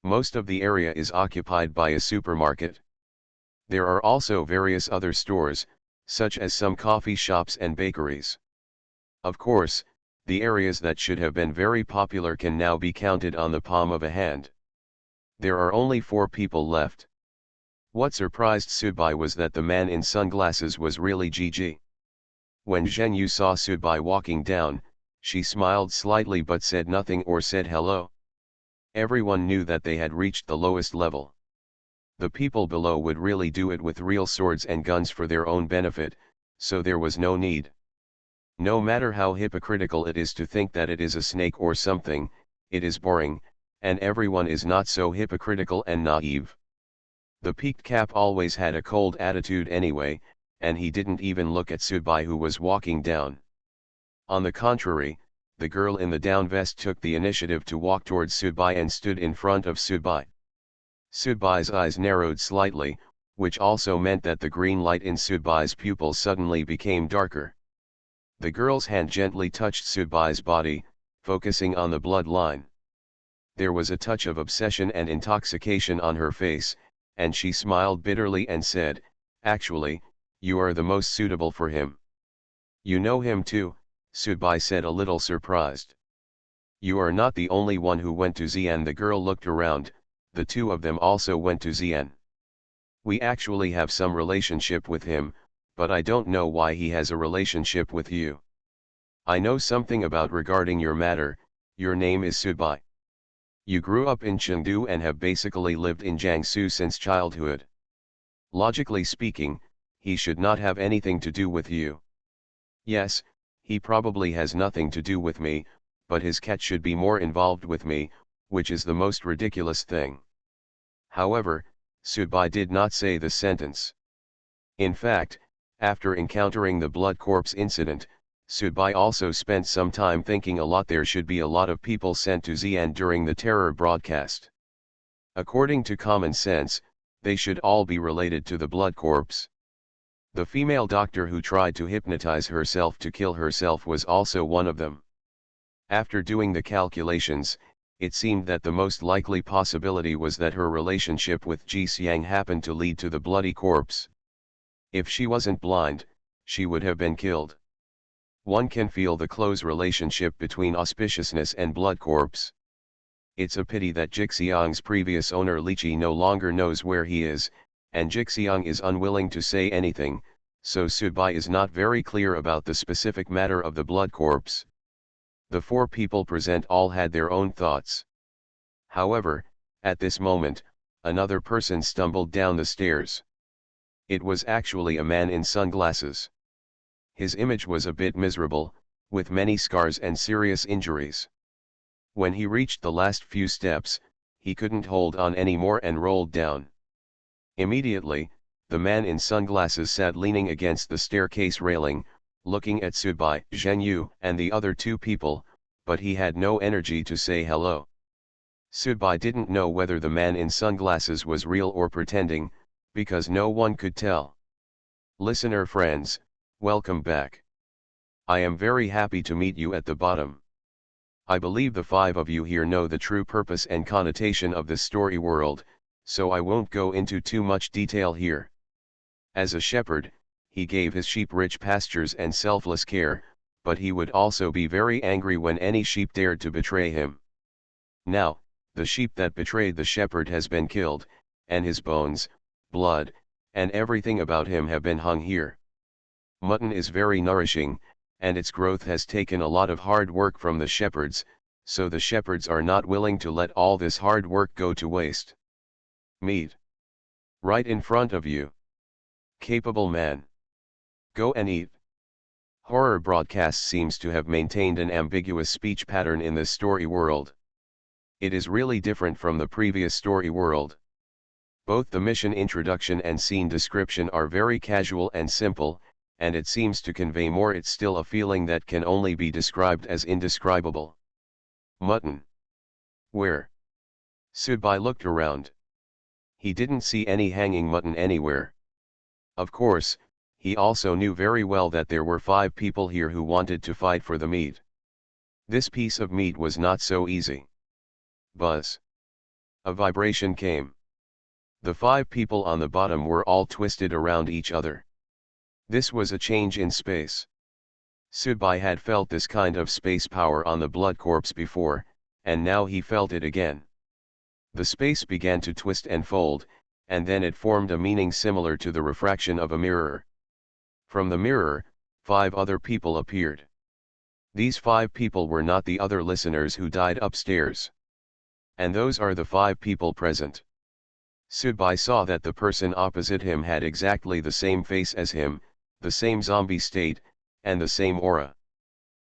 Most of the area is occupied by a supermarket. There are also various other stores, such as some coffee shops and bakeries. Of course, the areas that should have been very popular can now be counted on the palm of a hand. There are only 4 people left. What surprised Sudbai was that the man in sunglasses was really Gigi. When Zhenyu saw Sudbai walking down, she smiled slightly but said nothing or said hello. Everyone knew that they had reached the lowest level. The people below would really do it with real swords and guns for their own benefit, so there was no need. No matter how hypocritical it is to think that it is a snake or something, it is boring, and everyone is not so hypocritical and naive. The peaked cap always had a cold attitude anyway, and he didn't even look at Sudbai who was walking down. On the contrary, the girl in the down vest took the initiative to walk towards Sudbai and stood in front of Sudbai. Sudbai's eyes narrowed slightly, which also meant that the green light in Sudbai's pupils suddenly became darker. The girl's hand gently touched Subai's body, focusing on the bloodline. There was a touch of obsession and intoxication on her face, and she smiled bitterly and said, "Actually, you are the most suitable for him." "You know him too," Subai said, a little surprised. "You are not the only one who went to Xi'an." The girl looked around. The two of them also went to Xi'an. "We actually have some relationship with him, but I don't know why he has a relationship with you. I know something about regarding your matter. Your name is Subai. You grew up in Chengdu and have basically lived in Jiangsu since childhood. Logically speaking, he should not have anything to do with you. Yes, he probably has nothing to do with me, but his cat should be more involved with me, which is the most ridiculous thing." However, Subai did not say the sentence. In fact, after encountering the blood corpse incident, Subai also spent some time thinking a lot. There should be a lot of people sent to Xi'an during the terror broadcast. According to common sense, they should all be related to the blood corpse. The female doctor who tried to hypnotize herself to kill herself was also one of them. After doing the calculations, it seemed that the most likely possibility was that her relationship with Ji Xiang happened to lead to the bloody corpse. If she wasn't blind, she would have been killed. One can feel the close relationship between auspiciousness and blood corpse. It's a pity that Jixiang's previous owner Liqi no longer knows where he is, and Jixiang is unwilling to say anything, so Subai is not very clear about the specific matter of the blood corpse. The four people present all had their own thoughts. However, at this moment, another person stumbled down the stairs. It was actually a man in sunglasses. His image was a bit miserable, with many scars and serious injuries. When he reached the last few steps, he couldn't hold on anymore and rolled down. Immediately, the man in sunglasses sat leaning against the staircase railing, looking at Subai, Zhenyu, and the other two people, but he had no energy to say hello. Subai didn't know whether the man in sunglasses was real or pretending, because no one could tell. Listener friends, welcome back. I am very happy to meet you at the bottom. I believe the five of you here know the true purpose and connotation of this story world, so I won't go into too much detail here. As a shepherd, he gave his sheep rich pastures and selfless care, but he would also be very angry when any sheep dared to betray him. Now, the sheep that betrayed the shepherd has been killed, and his bones, blood, and everything about him have been hung here. Mutton is very nourishing, and its growth has taken a lot of hard work from the shepherds, so the shepherds are not willing to let all this hard work go to waste. Meat. Right in front of you. Capable man. Go and eat. Horror broadcast seems to have maintained an ambiguous speech pattern in this story world. It is really different from the previous story world. Both the mission introduction and scene description are very casual and simple, and it seems to convey more. It's still a feeling that can only be described as indescribable. Mutton. Where? Subai looked around. He didn't see any hanging mutton anywhere. Of course, he also knew very well that there were 5 people here who wanted to fight for the meat. This piece of meat was not so easy. Buzz. A vibration came. The 5 people on the bottom were all twisted around each other. This was a change in space. Subai had felt this kind of space power on the blood corpse before, and now he felt it again. The space began to twist and fold, and then it formed a meaning similar to the refraction of a mirror. From the mirror, 5 other people appeared. These 5 people were not the other listeners who died upstairs. And those are the 5 people present. Subai saw that the person opposite him had exactly the same face as him, the same zombie state, and the same aura.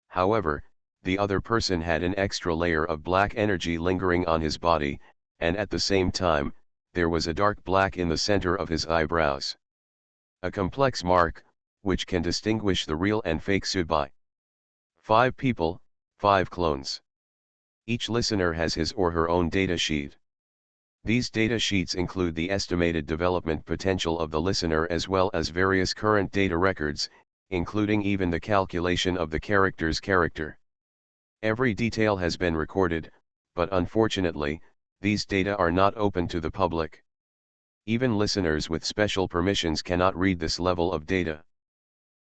However, the other person had an extra layer of black energy lingering on his body, and at the same time, there was a dark black in the center of his eyebrows. A complex mark, which can distinguish the real and fake Subai. 5 people, 5 clones. Each listener has his or her own data sheet. These data sheets include the estimated development potential of the listener as well as various current data records, including even the calculation of the character's character. Every detail has been recorded, but unfortunately, these data are not open to the public. Even listeners with special permissions cannot read this level of data.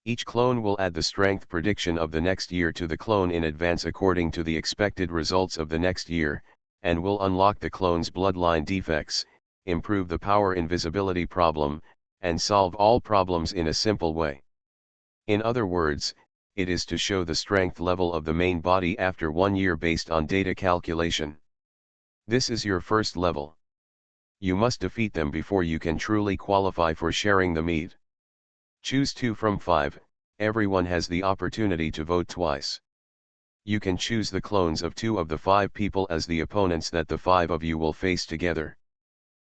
Each clone will add the strength prediction of the next year to the clone in advance according to the expected results of the next year, and will unlock the clone's bloodline defects, improve the power invisibility problem, and solve all problems in a simple way. In other words, it is to show the strength level of the main body after 1 year based on data calculation. This is your first level. You must defeat them before you can truly qualify for sharing the meat. Choose 2 from 5, everyone has the opportunity to vote twice. You can choose the clones of 2 of the 5 people as the opponents that the 5 of you will face together.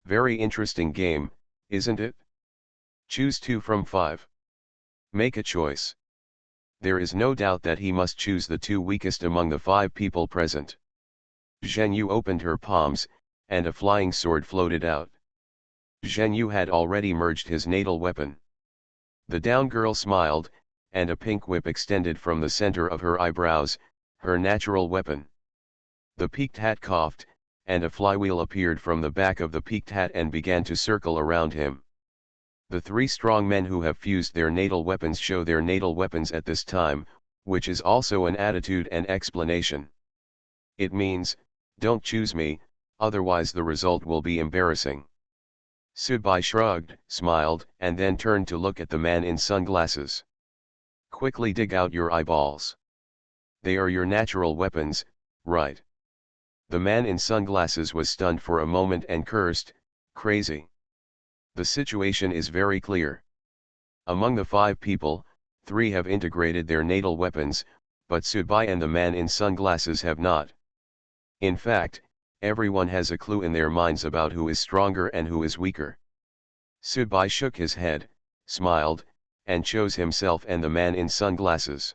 Very interesting game, isn't it? Choose 2 from 5. Make a choice. There is no doubt that he must choose the 2 weakest among the 5 people present. Zhenyu opened her palms, and a flying sword floated out. Zhenyu had already merged his natal weapon. The down girl smiled, and a pink whip extended from the center of her eyebrows, her natural weapon. The peaked hat coughed, and a flywheel appeared from the back of the peaked hat and began to circle around him. The 3 strong men who have fused their natal weapons show their natal weapons at this time, which is also an attitude and explanation. It means, don't choose me, otherwise the result will be embarrassing. Subai shrugged, smiled, and then turned to look at the man in sunglasses. Quickly dig out your eyeballs. They are your natural weapons, right? The man in sunglasses was stunned for a moment and cursed, crazy. The situation is very clear. Among the 5 people, 3 have integrated their natal weapons, but Subai and the man in sunglasses have not. In fact, everyone has a clue in their minds about who is stronger and who is weaker. Subai shook his head, smiled, and chose himself and the man in sunglasses.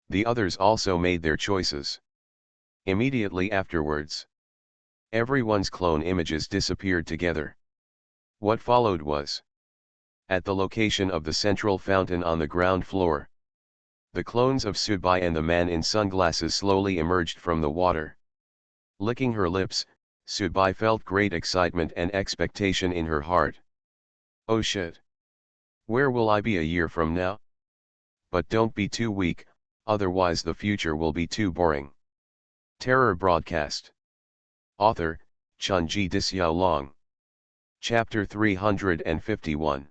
The others also made their choices. Immediately afterwards, everyone's clone images disappeared together. What followed was, at the location of the central fountain on the ground floor, the clones of Subai and the man in sunglasses slowly emerged from the water. Licking her lips, Subai felt great excitement and expectation in her heart. Oh shit! Where will I be a year from now? But don't be too weak, otherwise the future will be too boring. Terror Broadcast. Author, Chunji Dixiaolong. Chapter 351.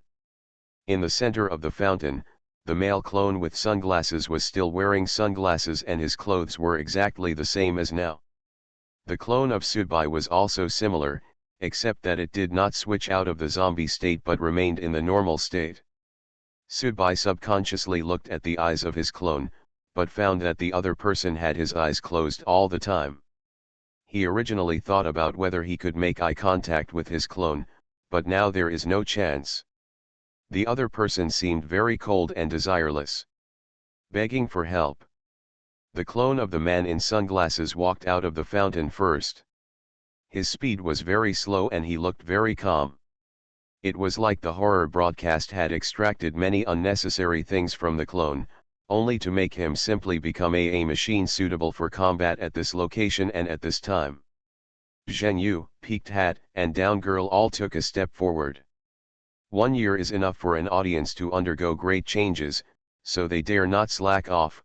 In the center of the fountain, the male clone with sunglasses was still wearing sunglasses and his clothes were exactly the same as now. The clone of Subai was also similar, except that it did not switch out of the zombie state but remained in the normal state. Subai subconsciously looked at the eyes of his clone, but found that the other person had his eyes closed all the time. He originally thought about whether he could make eye contact with his clone, but now there is no chance. The other person seemed very cold and desireless. Begging for help. The clone of the man in sunglasses walked out of the fountain first. His speed was very slow and he looked very calm. It was like the horror broadcast had extracted many unnecessary things from the clone, only to make him simply become a machine suitable for combat at this location and at this time. Zhenyu, peaked hat, and down girl all took a step forward. 1 year is enough for an audience to undergo great changes, so they dare not slack off.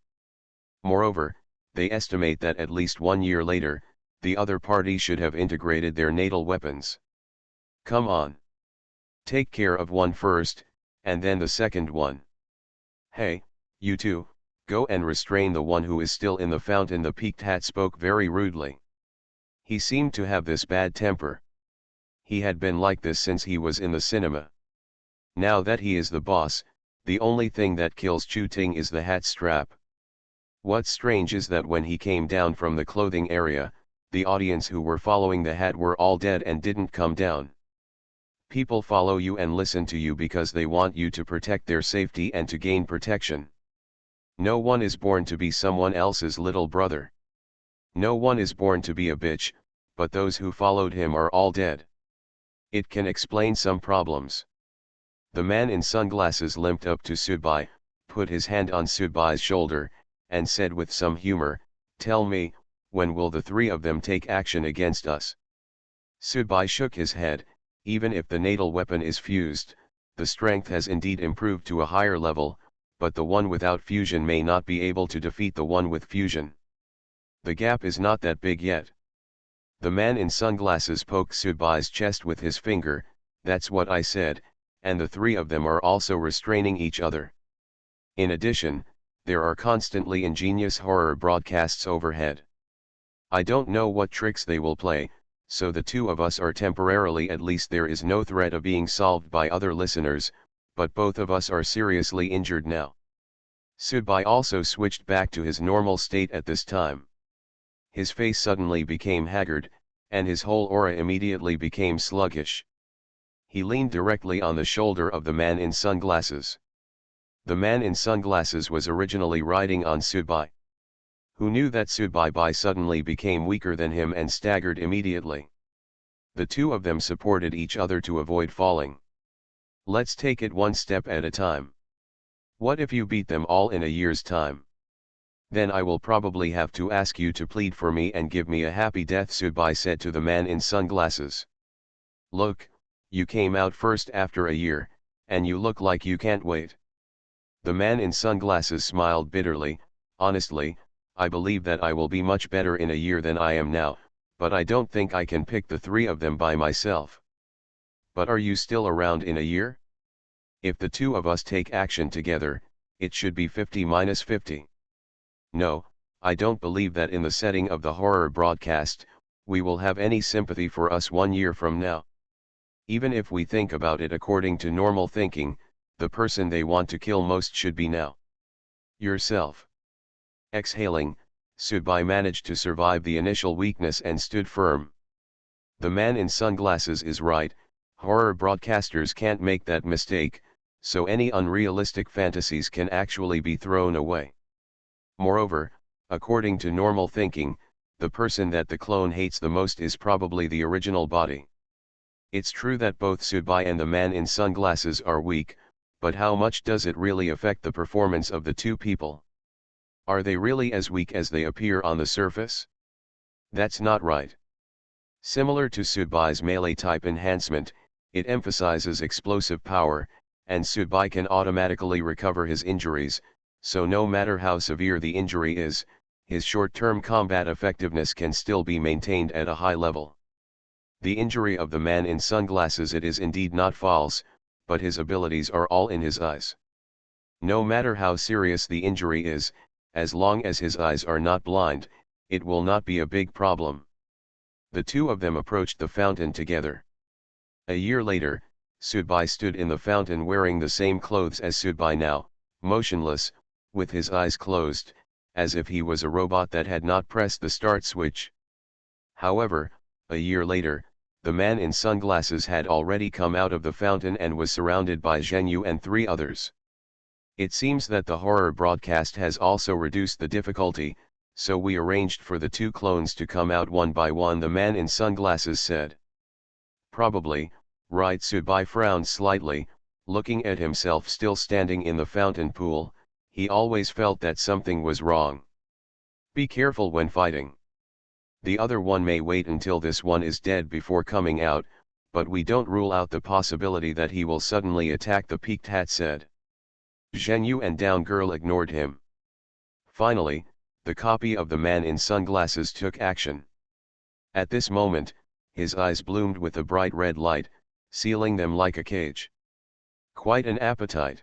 Moreover, they estimate that at least 1 year later, the other party should have integrated their natal weapons. Come on. Take care of one first, and then the second one. Hey, you two, go and restrain the one who is still in the fountain. The peaked hat spoke very rudely. He seemed to have this bad temper. He had been like this since he was in the cinema. Now that he is the boss, the only thing that kills Chu Ting is the hat strap. What's strange is that when he came down from the clothing area, the audience who were following the hat were all dead and didn't come down. People follow you and listen to you because they want you to protect their safety and to gain protection. No one is born to be someone else's little brother. No one is born to be a bitch, but those who followed him are all dead. It can explain some problems. The man in sunglasses limped up to Subai, put his hand on Sudbai's shoulder, and said with some humor, "Tell me, when will the three of them take action against us?" Sudbai shook his head. "Even if the natal weapon is fused, the strength has indeed improved to a higher level, but the one without fusion may not be able to defeat the one with fusion. The gap is not that big yet." The man in sunglasses poked Sudbai's chest with his finger. "That's what I said, and the three of them are also restraining each other. In addition, there are constantly ingenious horror broadcasts overhead. I don't know what tricks they will play, so the two of us are temporarily, at least there is no threat of being solved by other listeners, but both of us are seriously injured now." Sudbai also switched back to his normal state at this time. His face suddenly became haggard, and his whole aura immediately became sluggish. He leaned directly on the shoulder of the man in sunglasses. The man in sunglasses was originally riding on Sudbai. Who knew that Sudbai suddenly became weaker than him and staggered immediately. The two of them supported each other to avoid falling. "Let's take it one step at a time. What if you beat them all in a year's time? Then I will probably have to ask you to plead for me and give me a happy death," Sudbai said to the man in sunglasses. "Look, you came out first after a year, and you look like you can't wait." The man in sunglasses smiled bitterly. "Honestly, I believe that I will be much better in a year than I am now, but I don't think I can pick the three of them by myself." "But are you still around in a year? If the two of us take action together, it should be 50-50. No, I don't believe that in the setting of the horror broadcast, we will have any sympathy for us 1 year from now. Even if we think about it according to normal thinking, the person they want to kill most should be now. Yourself." Exhaling, Sudbai managed to survive the initial weakness and stood firm. The man in sunglasses is right, horror broadcasters can't make that mistake, so any unrealistic fantasies can actually be thrown away. Moreover, according to normal thinking, the person that the clone hates the most is probably the original body. It's true that both Sudbai and the man in sunglasses are weak, but how much does it really affect the performance of the two people? Are they really as weak as they appear on the surface? That's not right. Similar to Sudbai's melee type enhancement, it emphasizes explosive power, and Sudbai can automatically recover his injuries, so no matter how severe the injury is, his short-term combat effectiveness can still be maintained at a high level. The injury of the man in sunglasses, it is indeed not false, but his abilities are all in his eyes. No matter how serious the injury is, as long as his eyes are not blind, it will not be a big problem. The two of them approached the fountain together. A year later, Sudbai stood in the fountain wearing the same clothes as Sudbai now, motionless, with his eyes closed, as if he was a robot that had not pressed the start switch. However, a year later, the man in sunglasses had already come out of the fountain and was surrounded by Zhenyu and 3 others. It seems that the horror broadcast has also reduced the difficulty, so we arranged for the 2 clones to come out one by one, the man in sunglasses said. "Probably, right." Sudbai frowned slightly, looking at himself still standing in the fountain pool. He always felt that something was wrong. "Be careful when fighting. The other one may wait until this one is dead before coming out, but we don't rule out the possibility that he will suddenly attack," the peaked hat said. Zhenyu and Down Girl ignored him. Finally, the copy of the man in sunglasses took action. At this moment, his eyes bloomed with a bright red light, sealing them like a cage. Quite an appetite.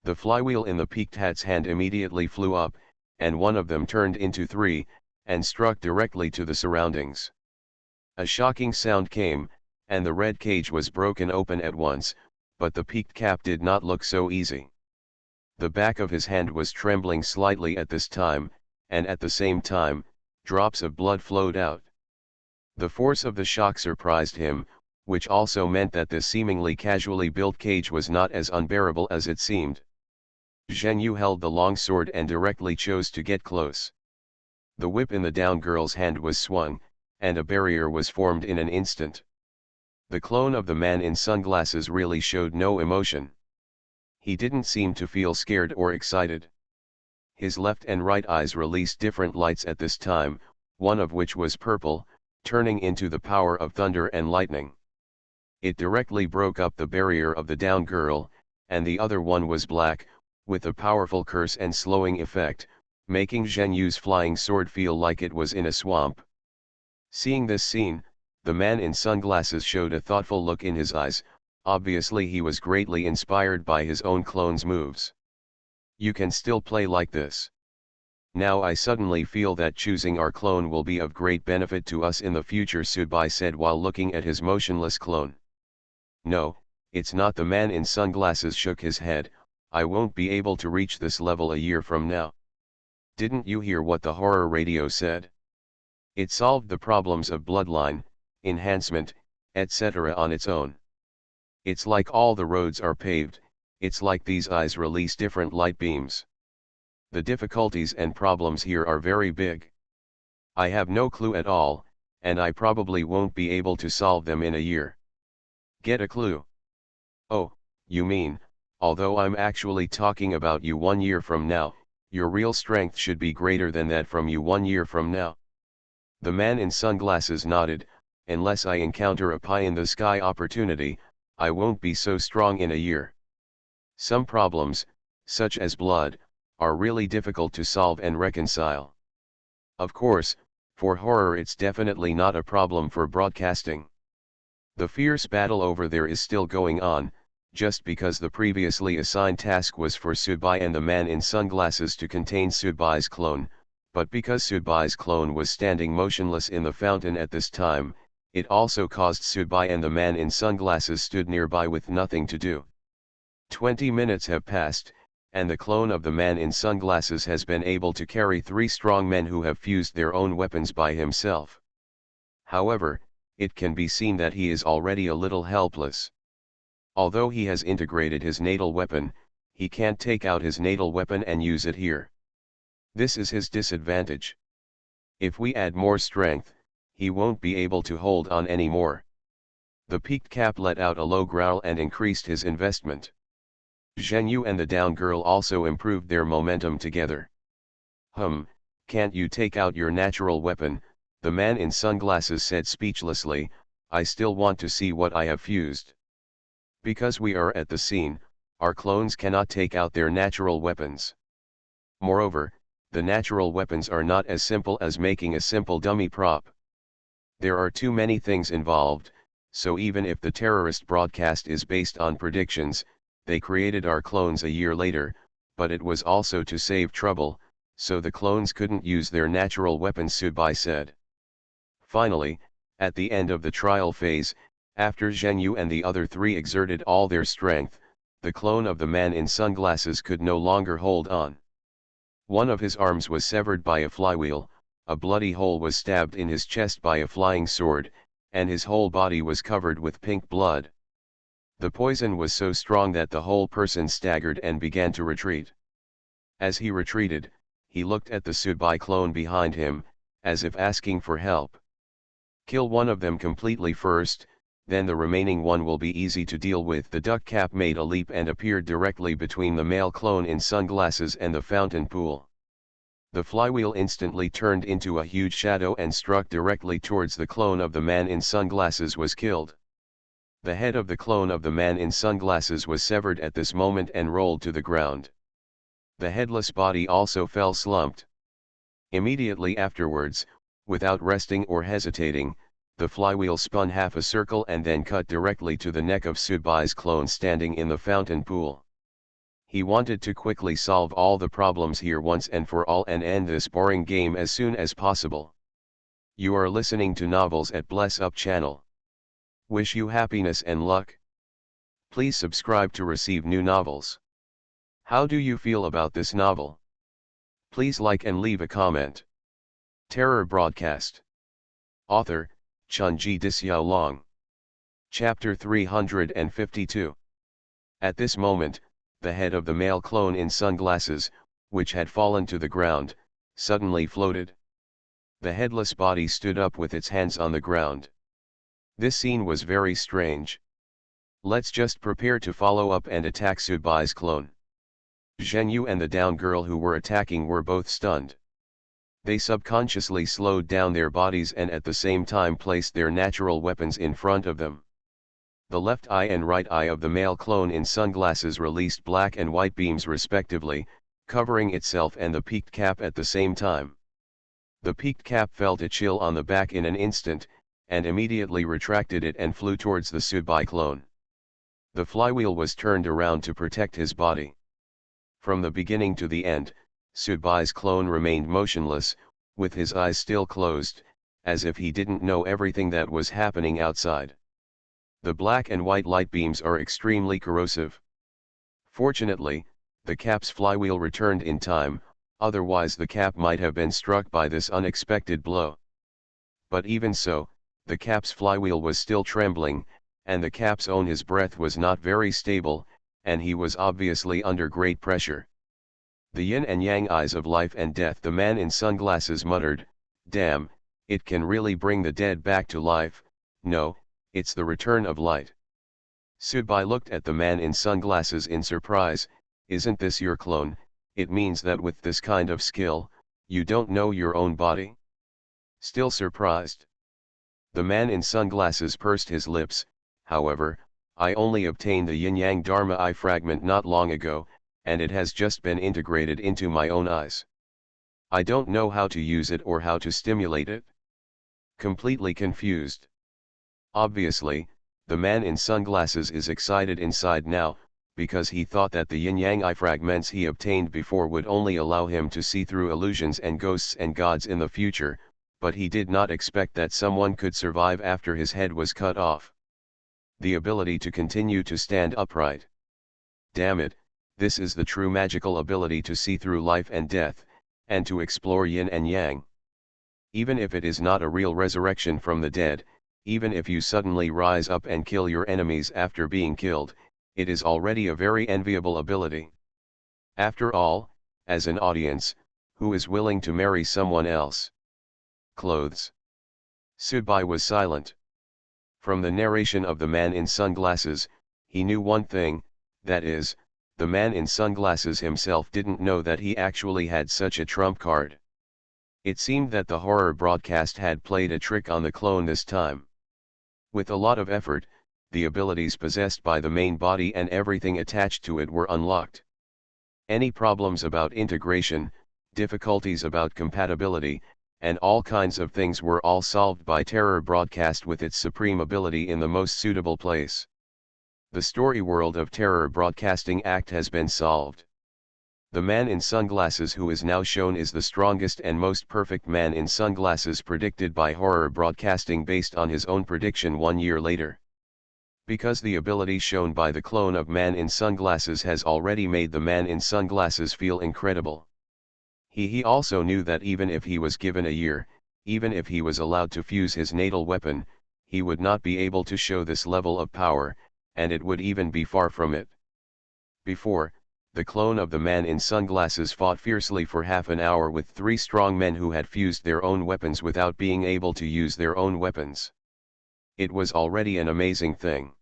The flywheel in the peaked hat's hand immediately flew up, and one of them turned into 3, and struck directly to the surroundings. A shocking sound came, and the red cage was broken open at once, but the peaked cap did not look so easy. The back of his hand was trembling slightly at this time, and at the same time, drops of blood flowed out. The force of the shock surprised him, which also meant that this seemingly casually built cage was not as unbearable as it seemed. Zhenyu held the long sword and directly chose to get close. The whip in the Down Girl's hand was swung, and a barrier was formed in an instant. The clone of the man in sunglasses really showed no emotion. He didn't seem to feel scared or excited. His left and right eyes released different lights at this time, one of which was purple, turning into the power of thunder and lightning. It directly broke up the barrier of the down girl, and the other one was black, with a powerful curse and slowing effect, making Zheng Yu's flying sword feel like it was in a swamp. Seeing this scene, the man in sunglasses showed a thoughtful look in his eyes. Obviously he was greatly inspired by his own clone's moves. You can still play like this. Now I suddenly feel that choosing our clone will be of great benefit to us in the future, Subai said while looking at his motionless clone. No, it's not. The man in sunglasses shook his head. I won't be able to reach this level a year from now. Didn't you hear what the horror radio said? It solved the problems of bloodline, enhancement, etc. on its own. It's like all the roads are paved, it's like these eyes release different light beams. The difficulties and problems here are very big. I have no clue at all, and I probably won't be able to solve them in a year. Get a clue? Oh, you mean, although I'm actually talking about you 1 year from now, your real strength should be greater than that from you 1 year from now. The man in sunglasses nodded. Unless I encounter a pie-in-the-sky opportunity, I won't be so strong in a year. Some problems, such as blood, are really difficult to solve and reconcile. Of course, for horror it's definitely not a problem for broadcasting. The fierce battle over there is still going on, just because the previously assigned task was for Subai and the man in sunglasses to contain Subai's clone, but because Subai's clone was standing motionless in the fountain at this time, it also caused Subai and the man in sunglasses stood nearby with nothing to do. 20 minutes have passed, and the clone of the man in sunglasses has been able to carry 3 strong men who have fused their own weapons by himself. However, it can be seen that he is already a little helpless. Although he has integrated his natal weapon, he can't take out his natal weapon and use it here. This is his disadvantage. If we add more strength, he won't be able to hold on anymore. The peaked cap let out a low growl and increased his investment. Zheng Yu and the down girl also improved their momentum together. Can't you take out your natural weapon? The man in sunglasses said speechlessly. I still want to see what I have fused. Because we are at the scene, our clones cannot take out their natural weapons. Moreover, the natural weapons are not as simple as making a simple dummy prop. There are too many things involved, so even if the terrorist broadcast is based on predictions, they created our clones a year later, but it was also to save trouble, so the clones couldn't use their natural weapons, Subai said. Finally, at the end of the trial phase, after Zheng Yu and the other 3 exerted all their strength, the clone of the man in sunglasses could no longer hold on. One of his arms was severed by a flywheel, a bloody hole was stabbed in his chest by a flying sword, and his whole body was covered with pink blood. The poison was so strong that the whole person staggered and began to retreat. As he retreated, he looked at the Subai clone behind him, as if asking for help. Kill one of them completely first, then the remaining one will be easy to deal with. The duck cap made a leap and appeared directly between the male clone in sunglasses and the fountain pool. The flywheel instantly turned into a huge shadow and struck directly towards the clone of the man in sunglasses was killed. The head of the clone of the man in sunglasses was severed at this moment and rolled to the ground. The headless body also fell slumped. Immediately afterwards, without resting or hesitating, the flywheel spun half a circle and then cut directly to the neck of Subai's clone standing in the fountain pool. He wanted to quickly solve all the problems here once and for all and end this boring game as soon as possible. You are listening to Novels at Bless Up channel. Wish you happiness and luck. Please subscribe to receive new novels. How do you feel about this novel? Please like and leave a comment. Terror Broadcast. Author, Chunji Dixiaolong. Chapter 352. At this moment, the head of the male clone in sunglasses, which had fallen to the ground, suddenly floated. The headless body stood up with its hands on the ground. This scene was very strange. Let's just prepare to follow up and attack Sudbai's clone. Zhenyu and the down girl who were attacking were both stunned. They subconsciously slowed down their bodies and at the same time placed their natural weapons in front of them. The left eye and right eye of the male clone in sunglasses released black and white beams respectively, covering itself and the peaked cap at the same time. The peaked cap felt a chill on the back in an instant, and immediately retracted it and flew towards the Sudbai clone. The flywheel was turned around to protect his body. From the beginning to the end, Sudbai's clone remained motionless, with his eyes still closed, as if he didn't know everything that was happening outside. The black and white light beams are extremely corrosive. Fortunately, the cap's flywheel returned in time, otherwise the cap might have been struck by this unexpected blow. But even so, the cap's flywheel was still trembling, and the cap's own his breath was not very stable, and he was obviously under great pressure. The yin and yang eyes of life and death, the man in sunglasses muttered, "Damn, it can really bring the dead back to life. No, it's the return of light." Sudbai looked at the man in sunglasses in surprise. "Isn't this your clone? It means that with this kind of skill, you don't know your own body?" Still surprised, the man in sunglasses pursed his lips. "However, I only obtained the yin-yang Dharma eye fragment not long ago, and it has just been integrated into my own eyes. I don't know how to use it or how to stimulate it." Completely confused. Obviously, the man in sunglasses is excited inside now, because he thought that the yin-yang eye fragments he obtained before would only allow him to see through illusions and ghosts and gods in the future, but he did not expect that someone could survive after his head was cut off. The ability to continue to stand upright. Damn it, this is the true magical ability to see through life and death, and to explore yin and yang. Even if it is not a real resurrection from the dead, even if you suddenly rise up and kill your enemies after being killed, it is already a very enviable ability. After all, as an audience, who is willing to marry someone else? Clothes. Sudbai was silent. From the narration of the man in sunglasses, he knew one thing, that is, the man in sunglasses himself didn't know that he actually had such a trump card. It seemed that the horror broadcast had played a trick on the clone this time. With a lot of effort, the abilities possessed by the main body and everything attached to it were unlocked. Any problems about integration, difficulties about compatibility, and all kinds of things were all solved by Terror Broadcast with its supreme ability in the most suitable place. The story world of Terror Broadcasting Act has been solved. The man in sunglasses who is now shown is the strongest and most perfect man in sunglasses predicted by Horror Broadcasting based on his own prediction 1 year later. Because the ability shown by the clone of man in sunglasses has already made the man in sunglasses feel incredible. He also knew that even if he was given a year, even if he was allowed to fuse his natal weapon, he would not be able to show this level of power, and it would even be far from it. Before, the clone of the man in sunglasses fought fiercely for half an hour with 3 strong men who had fused their own weapons without being able to use their own weapons. It was already an amazing thing.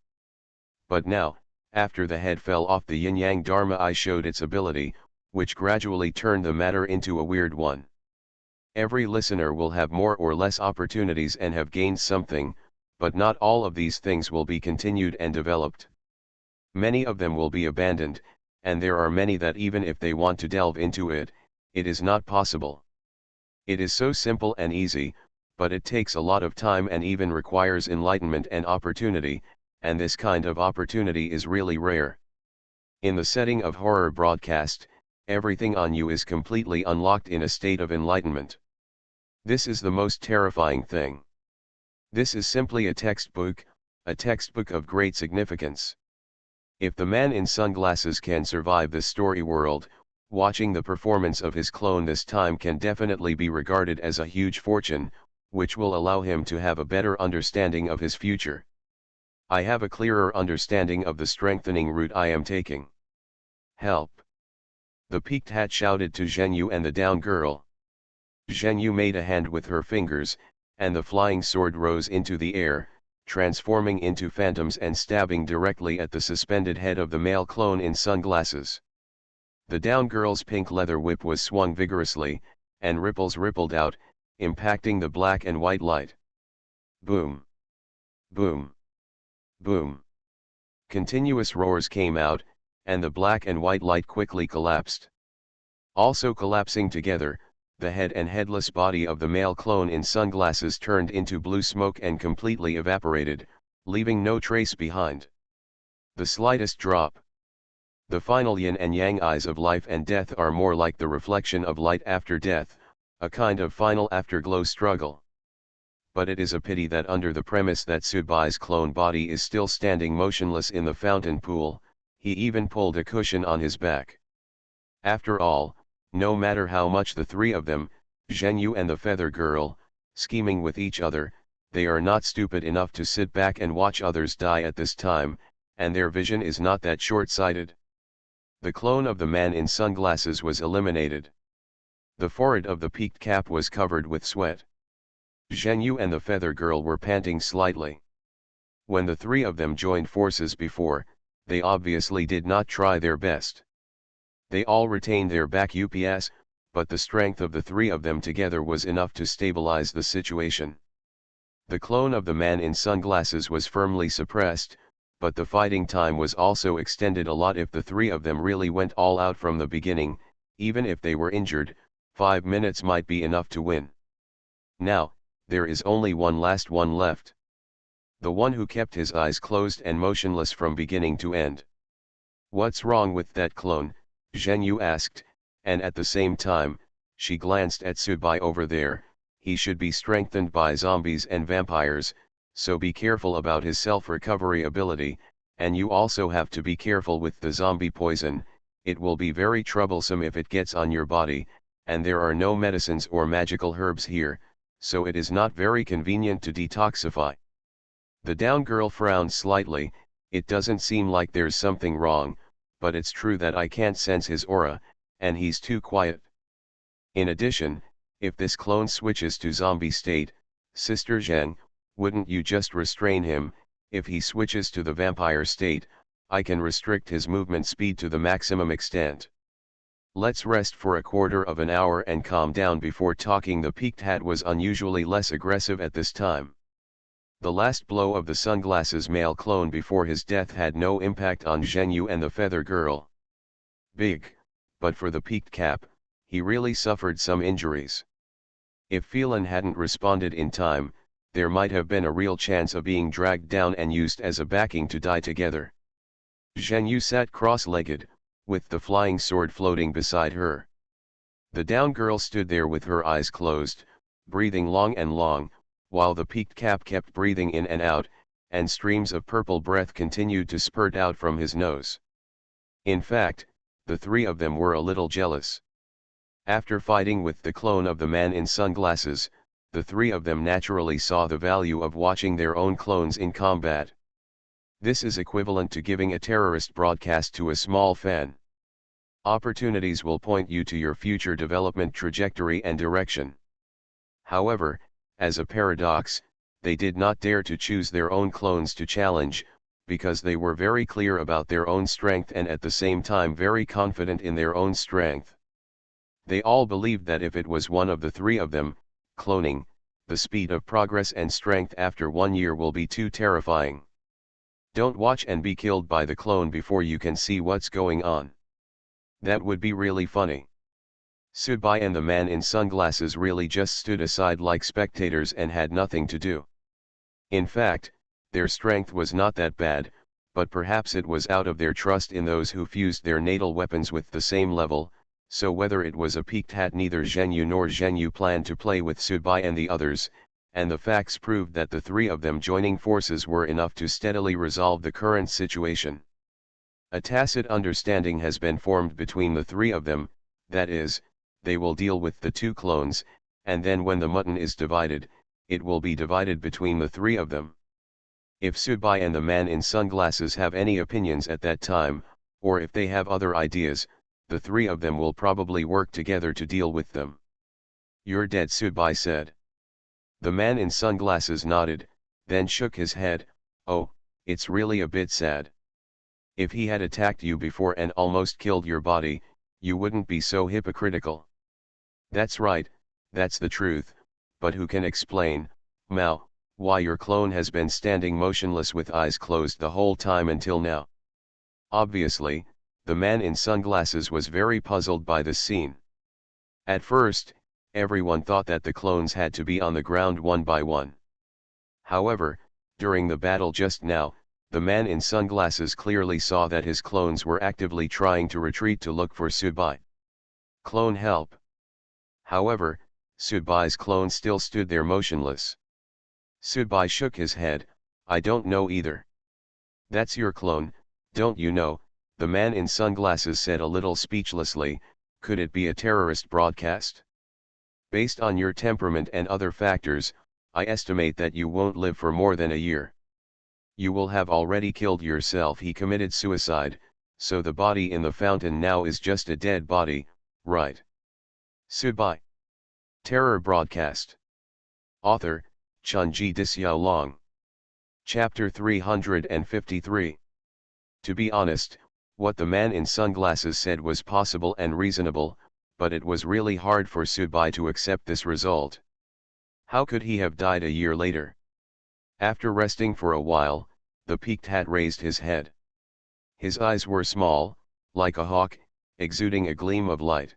But now, after the head fell off, the yin-yang Dharma eye showed its ability, which gradually turned the matter into a weird one. Every listener will have more or less opportunities and have gained something, but not all of these things will be continued and developed. Many of them will be abandoned, and there are many that even if they want to delve into it, it is not possible. It is so simple and easy, but it takes a lot of time and even requires enlightenment and opportunity, and this kind of opportunity is really rare. In the setting of horror broadcast, everything on you is completely unlocked in a state of enlightenment. This is the most terrifying thing. This is simply a textbook of great significance. If the man in sunglasses can survive this story world, watching the performance of his clone this time can definitely be regarded as a huge fortune, which will allow him to have a better understanding of his future. I have a clearer understanding of the strengthening route I am taking. Help! The peaked hat shouted to Zhenyu and the down girl. Zhenyu made a hand with her fingers, and the flying sword rose into the air, transforming into phantoms and stabbing directly at the suspended head of the male clone in sunglasses. The down girl's pink leather whip was swung vigorously, and ripples rippled out, impacting the black and white light. Boom! Boom! Boom! Continuous roars came out, and the black and white light quickly collapsed. Also collapsing together, the head and headless body of the male clone in sunglasses turned into blue smoke and completely evaporated, leaving no trace behind. The slightest drop. The final yin and yang eyes of life and death are more like the reflection of light after death, a kind of final afterglow struggle. But it is a pity that under the premise that Sudbai's clone body is still standing motionless in the fountain pool, he even pulled a cushion on his back. After all, no matter how much the three of them, Zhenyu and the Feather Girl, scheming with each other, they are not stupid enough to sit back and watch others die at this time, and their vision is not that short-sighted. The clone of the man in sunglasses was eliminated. The forehead of the peaked cap was covered with sweat. Zhenyu and the Feather Girl were panting slightly. When the three of them joined forces before, they obviously did not try their best. They all retained their back UPS, but the strength of the three of them together was enough to stabilize the situation. The clone of the man in sunglasses was firmly suppressed, but the fighting time was also extended a lot. If the three of them really went all out from the beginning, even if they were injured, 5 minutes might be enough to win. Now, there is only one last one left. The one who kept his eyes closed and motionless from beginning to end. What's wrong with that clone? Zhenyu asked, and at the same time, she glanced at Sudbai over there. He should be strengthened by zombies and vampires, so be careful about his self-recovery ability, and you also have to be careful with the zombie poison. It will be very troublesome if it gets on your body, and there are no medicines or magical herbs here, so it is not very convenient to detoxify. The down girl frowned slightly. It doesn't seem like there's something wrong, but it's true that I can't sense his aura, and he's too quiet. In addition, if this clone switches to zombie state, Sister Zheng, wouldn't you just restrain him? If he switches to the vampire state, I can restrict his movement speed to the maximum extent. Let's rest for a quarter of an hour and calm down before talking. The peaked hat was unusually less aggressive at this time. The last blow of the sunglasses male clone before his death had no impact on Zhenyu and the Feather Girl. Big, but for the peaked cap, he really suffered some injuries. If Phelan hadn't responded in time, there might have been a real chance of being dragged down and used as a backing to die together. Zhenyu sat cross-legged, with the flying sword floating beside her. The down girl stood there with her eyes closed, breathing long and long, while the peaked cap kept breathing in and out, and streams of purple breath continued to spurt out from his nose. In fact, the three of them were a little jealous. After fighting with the clone of the man in sunglasses, the three of them naturally saw the value of watching their own clones in combat. This is equivalent to giving a terrorist broadcast to a small fan. Opportunities will point you to your future development trajectory and direction. However, as a paradox, they did not dare to choose their own clones to challenge, because they were very clear about their own strength and at the same time very confident in their own strength. They all believed that if it was one of the three of them, cloning, the speed of progress and strength after 1 year will be too terrifying. Don't watch and be killed by the clone before you can see what's going on. That would be really funny. Sudbai and the man in sunglasses really just stood aside like spectators and had nothing to do. In fact, their strength was not that bad, but perhaps it was out of their trust in those who fused their natal weapons with the same level, so whether it was a peaked hat, neither Zhenyu nor Zhenyu planned to play with Sudbai and the others, and the facts proved that the three of them joining forces were enough to steadily resolve the current situation. A tacit understanding has been formed between the three of them, that is, they will deal with the two clones, and then when the mutton is divided, it will be divided between the three of them. If Sudbai and the man in sunglasses have any opinions at that time, or if they have other ideas, the three of them will probably work together to deal with them. You're dead, Sudbai said. The man in sunglasses nodded, then shook his head. "Oh, it's really a bit sad. If he had attacked you before and almost killed your body, you wouldn't be so hypocritical." "That's right, that's the truth, but who can explain, Mao, why your clone has been standing motionless with eyes closed the whole time until now?" Obviously, the man in sunglasses was very puzzled by this scene. At first, everyone thought that the clones had to be on the ground one by one. However, during the battle just now, the man in sunglasses clearly saw that his clones were actively trying to retreat to look for Subai. "Clone, help!" However, Subai's clone still stood there motionless. Subai shook his head. "I don't know either." "That's your clone, don't you know?" the man in sunglasses said a little speechlessly. "Could it be a terrorist broadcast? Based on your temperament and other factors, I estimate that you won't live for more than a year. You will have already killed yourself." He committed suicide, so the body in the fountain now is just a dead body, right? Subai. Terror Broadcast. Author, Chunji Disyao. Chapter 353. To be honest, what the man in sunglasses said was possible and reasonable, but it was really hard for Subai to accept this result. How could he have died a year later? After resting for a while, the peaked hat raised his head. His eyes were small, like a hawk, exuding a gleam of light.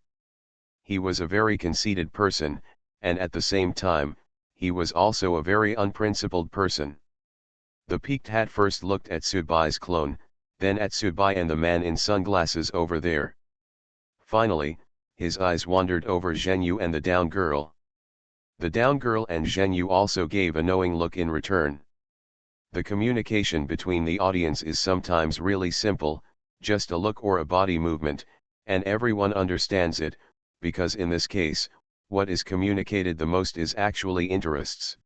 He was a very conceited person, and at the same time, he was also a very unprincipled person. The peaked hat first looked at Subai's clone, then at Subai and the man in sunglasses over there. Finally, his eyes wandered over Zhenyu and the down girl. The down girl and Zhenyu also gave a knowing look in return. The communication between the audience is sometimes really simple, just a look or a body movement, and everyone understands it, because in this case, what is communicated the most is actually interests.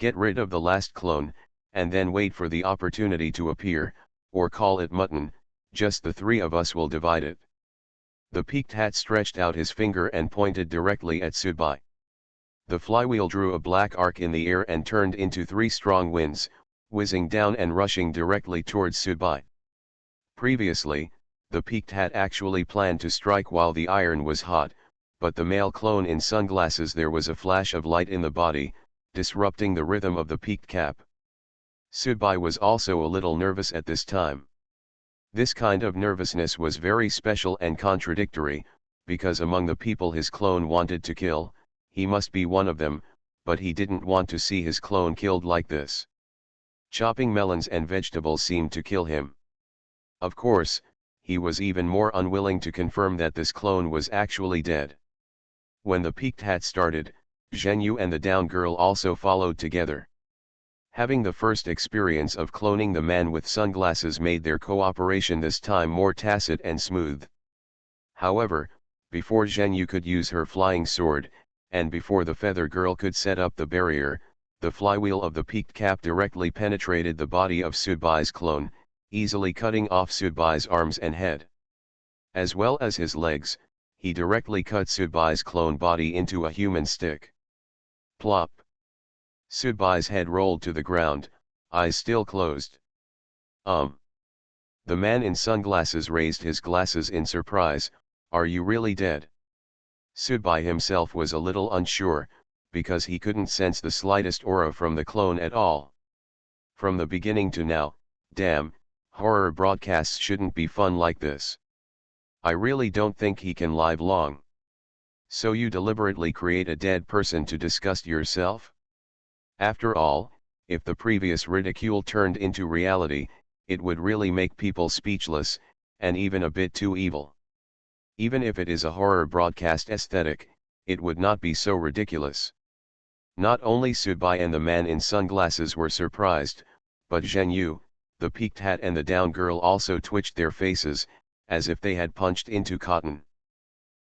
Get rid of the last clone, and then wait for the opportunity to appear, or call it mutton, just the three of us will divide it. The peaked hat stretched out his finger and pointed directly at Subai. The flywheel drew a black arc in the air and turned into three strong winds, whizzing down and rushing directly towards Subai. Previously, the peaked hat actually planned to strike while the iron was hot, but the male clone in sunglasses, there was a flash of light in the body, disrupting the rhythm of the peaked cap. Subai was also a little nervous at this time. This kind of nervousness was very special and contradictory, because among the people his clone wanted to kill, he must be one of them, but he didn't want to see his clone killed like this. Chopping melons and vegetables seemed to kill him. Of course, he was even more unwilling to confirm that this clone was actually dead. When the peaked hat started, Zhenyu and the down girl also followed together. Having the first experience of cloning, the man with sunglasses made their cooperation this time more tacit and smooth. However, before Zhenyu could use her flying sword, and before the feather girl could set up the barrier, the flywheel of the peaked cap directly penetrated the body of Subai's clone, easily cutting off Subai's arms and head. As well as his legs, he directly cut Subai's clone body into a human stick. Plop! Subai's head rolled to the ground, eyes still closed. The man in sunglasses raised his glasses in surprise. "Are you really dead?" Subai himself was a little unsure, because he couldn't sense the slightest aura from the clone at all. From the beginning to now, damn, horror broadcasts shouldn't be fun like this. I really don't think he can live long. So you deliberately create a dead person to disgust yourself? After all, if the previous ridicule turned into reality, it would really make people speechless, and even a bit too evil. Even if it is a horror broadcast aesthetic, it would not be so ridiculous. Not only Subai and the man in sunglasses were surprised, but Zhenyu, the peaked hat and the down girl also twitched their faces, as if they had punched into cotton.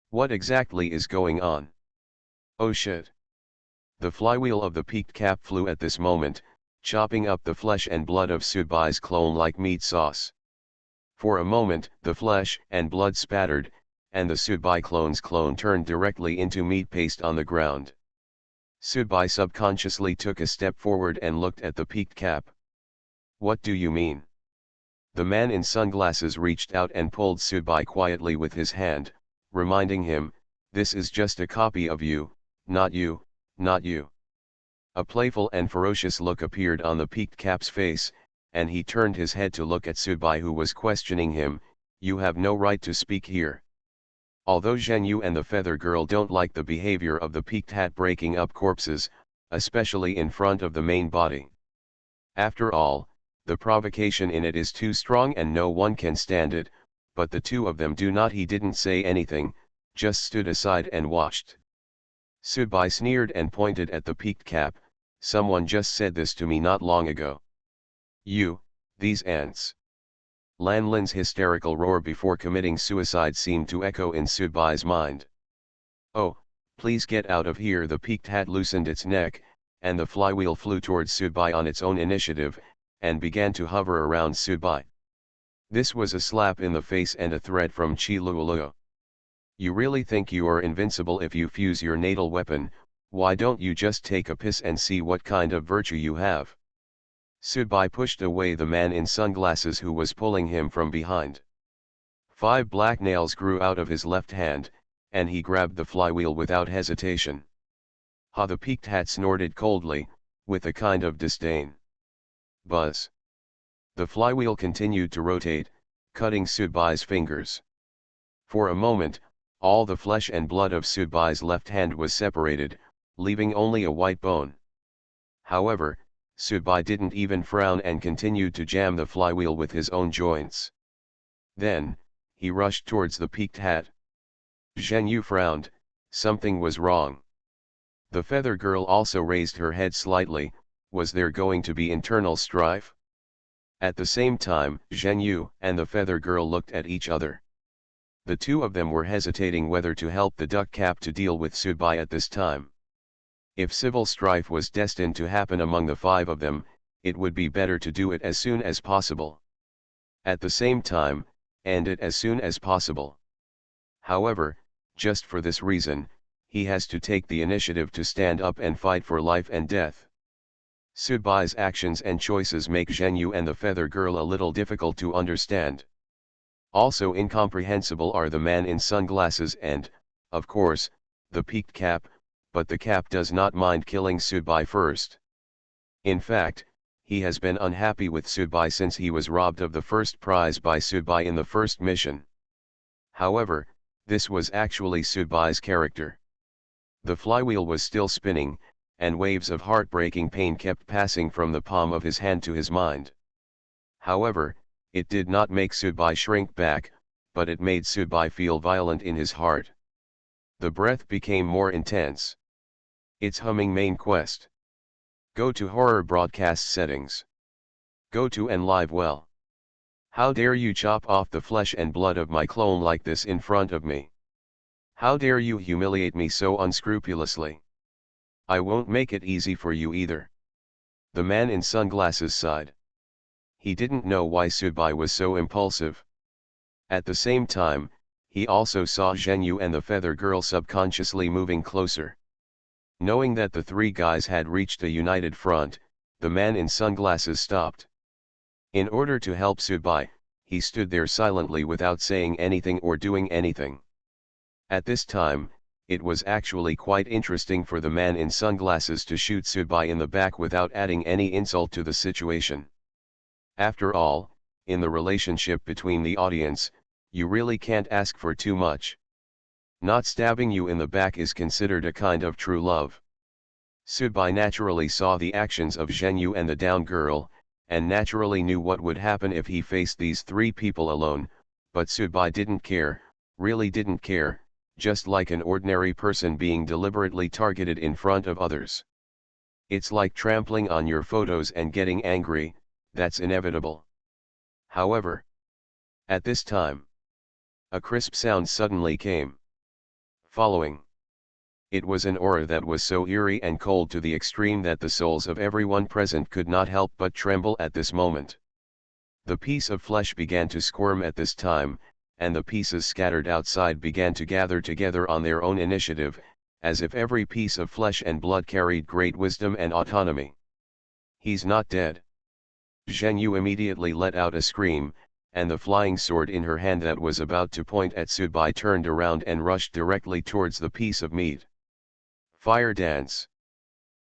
What exactly is going on? Oh shit! The flywheel of the peaked cap flew at this moment, chopping up the flesh and blood of Subai's clone like meat sauce. For a moment, the flesh and blood spattered, and the Subai clone's clone turned directly into meat paste on the ground. Subai subconsciously took a step forward and looked at the peaked cap. What do you mean? The man in sunglasses reached out and pulled Subai quietly with his hand, reminding him, this is just a copy of you, not you, not you. A playful and ferocious look appeared on the peaked cap's face, and he turned his head to look at Subai, who was questioning him. You have no right to speak here. Although Zhenyu and the Feather Girl don't like the behavior of the peaked hat breaking up corpses, especially in front of the main body. After all, the provocation in it is too strong and no one can stand it, but the two of them do not. He didn't say anything, just stood aside and watched. Subai sneered and pointed at the peaked cap. Someone just said this to me not long ago. You, these ants. Lan Lin's hysterical roar before committing suicide seemed to echo in Subai's mind. Oh, please get out of here. The peaked hat loosened its neck, and the flywheel flew towards Subai on its own initiative, and began to hover around Subai. This was a slap in the face and a threat from Chi Luoluo. You really think you are invincible if you fuse your natal weapon? Why don't you just take a piss and see what kind of virtue you have? Subai pushed away the man in sunglasses who was pulling him from behind. 5 black nails grew out of his left hand, and he grabbed the flywheel without hesitation. Ha! The peaked hat snorted coldly, with a kind of disdain. Buzz. The flywheel continued to rotate, cutting Subai's fingers. For a moment, all the flesh and blood of Subai's left hand was separated, leaving only a white bone. However, Subai didn't even frown and continued to jam the flywheel with his own joints. Then, he rushed towards the peaked hat. Zhenyu frowned. Something was wrong. The Feather Girl also raised her head slightly. Was there going to be internal strife? At the same time, Zhenyu and the Feather Girl looked at each other. The two of them were hesitating whether to help the duck cap to deal with Subai at this time. If civil strife was destined to happen among the 5 of them, it would be better to do it as soon as possible. At the same time, end it as soon as possible. However, just for this reason, he has to take the initiative to stand up and fight for life and death. Subai's actions and choices make Zhenyu and the Feather Girl a little difficult to understand. Also incomprehensible are the man in sunglasses and, of course, the peaked cap, but the cap does not mind killing Subai first. In fact, he has been unhappy with Subai since he was robbed of the first prize by Subai in the first mission. However, this was actually Subai's character. The flywheel was still spinning, and waves of heartbreaking pain kept passing from the palm of his hand to his mind. However, it did not make Subai shrink back, but it made Subai feel violent in his heart. The breath became more intense. It's humming main quest. Go to horror broadcast settings. Go to Enlive well. How dare you chop off the flesh and blood of my clone like this in front of me? How dare you humiliate me so unscrupulously? I won't make it easy for you either. The man in sunglasses sighed. He didn't know why Subai was so impulsive. At the same time, he also saw Zhenyu and the Feather Girl subconsciously moving closer. Knowing that the 3 guys had reached a united front, the man in sunglasses stopped. In order to help Subai, he stood there silently without saying anything or doing anything. At this time, it was actually quite interesting for the man in sunglasses to shoot Subai in the back without adding any insult to the situation. After all, in the relationship between the audience, you really can't ask for too much. Not stabbing you in the back is considered a kind of true love. Subai naturally saw the actions of Zhenyu and the down girl, and naturally knew what would happen if he faced these 3 people alone, but Subai didn't care, really didn't care, just like an ordinary person being deliberately targeted in front of others. It's like trampling on your photos and getting angry, that's inevitable. However, at this time, a crisp sound suddenly came. Following. It was an aura that was so eerie and cold to the extreme that the souls of everyone present could not help but tremble at this moment. The piece of flesh began to squirm at this time, and the pieces scattered outside began to gather together on their own initiative, as if every piece of flesh and blood carried great wisdom and autonomy. "He's not dead." Zheng Yu immediately let out a scream, and the flying sword in her hand that was about to point at Subai turned around and rushed directly towards the piece of meat. Fire dance.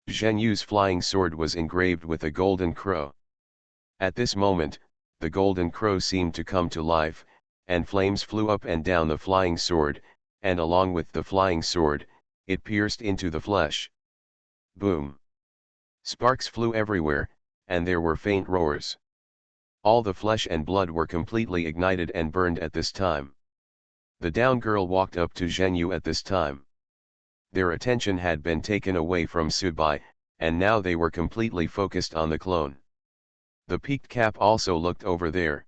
Zheng Yu's flying sword was engraved with a golden crow. At this moment, the golden crow seemed to come to life, and flames flew up and down the flying sword, and along with the flying sword, it pierced into the flesh. Boom! Sparks flew everywhere, and there were faint roars. All the flesh and blood were completely ignited and burned at this time. The down girl walked up to Zheng Yu at this time. Their attention had been taken away from Subai, and now they were completely focused on the clone. The peaked cap also looked over there.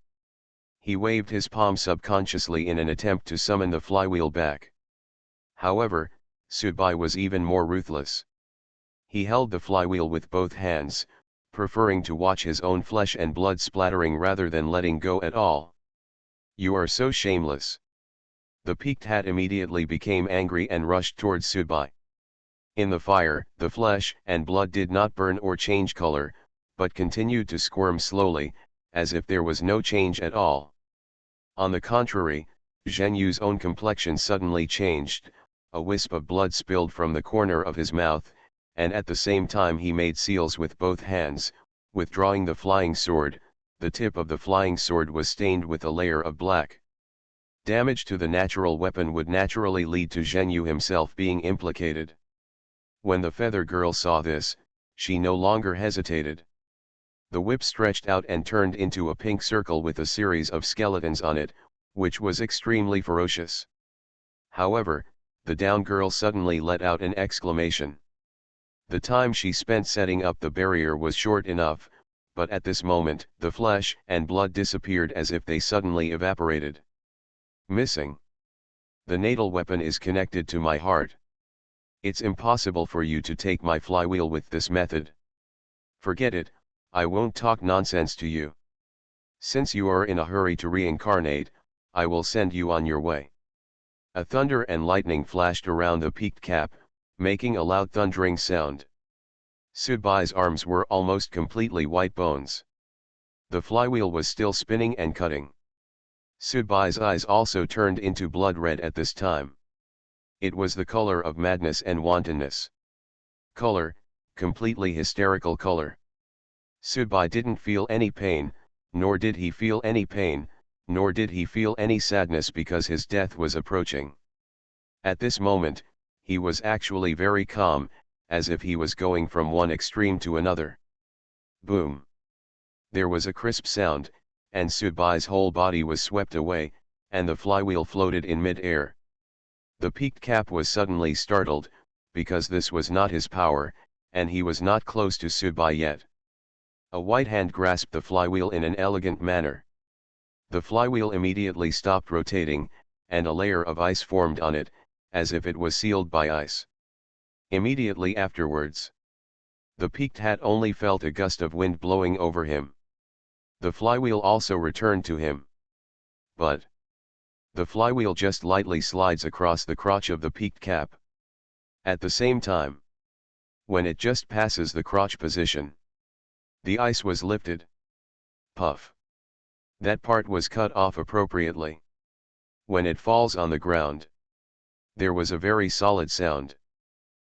He waved his palm subconsciously in an attempt to summon the flywheel back. However, Subai was even more ruthless. He held the flywheel with both hands, preferring to watch his own flesh and blood splattering rather than letting go at all. "You are so shameless." The peaked hat immediately became angry and rushed towards Subai. In the fire, the flesh and blood did not burn or change color, but continued to squirm slowly, as if there was no change at all. On the contrary, Zheng Yu's own complexion suddenly changed, a wisp of blood spilled from the corner of his mouth, and at the same time he made seals with both hands, withdrawing the flying sword. The tip of the flying sword was stained with a layer of black. Damage to the natural weapon would naturally lead to Zheng Yu himself being implicated. When the feather girl saw this, she no longer hesitated. The whip stretched out and turned into a pink circle with a series of skeletons on it, which was extremely ferocious. However, the down girl suddenly let out an exclamation. The time she spent setting up the barrier was short enough, but at this moment, the flesh and blood disappeared as if they suddenly evaporated. "Missing. The natal weapon is connected to my heart. It's impossible for you to take my flywheel with this method. Forget it, I won't talk nonsense to you. Since you are in a hurry to reincarnate, I will send you on your way." A thunder and lightning flashed around the peaked cap, making a loud thundering sound. Subai's arms were almost completely white bones. The flywheel was still spinning and cutting. Subai's eyes also turned into blood red at this time. It was the color of madness and wantonness. Color, completely hysterical color. Subai didn't feel any pain, nor did he feel any pain, nor did he feel any sadness because his death was approaching. At this moment, he was actually very calm, as if he was going from one extreme to another. Boom! There was a crisp sound, and Subai's whole body was swept away, and the flywheel floated in mid-air. The peaked cap was suddenly startled, because this was not his power, and he was not close to Subai yet. A white hand grasped the flywheel in an elegant manner. The flywheel immediately stopped rotating, and a layer of ice formed on it, as if it was sealed by ice. Immediately afterwards, the peaked hat only felt a gust of wind blowing over him. The flywheel also returned to him. But the flywheel just lightly slides across the crotch of the peaked cap. At the same time, when it just passes the crotch position, the ice was lifted. Puff. That part was cut off appropriately. When it falls on the ground, there was a very solid sound.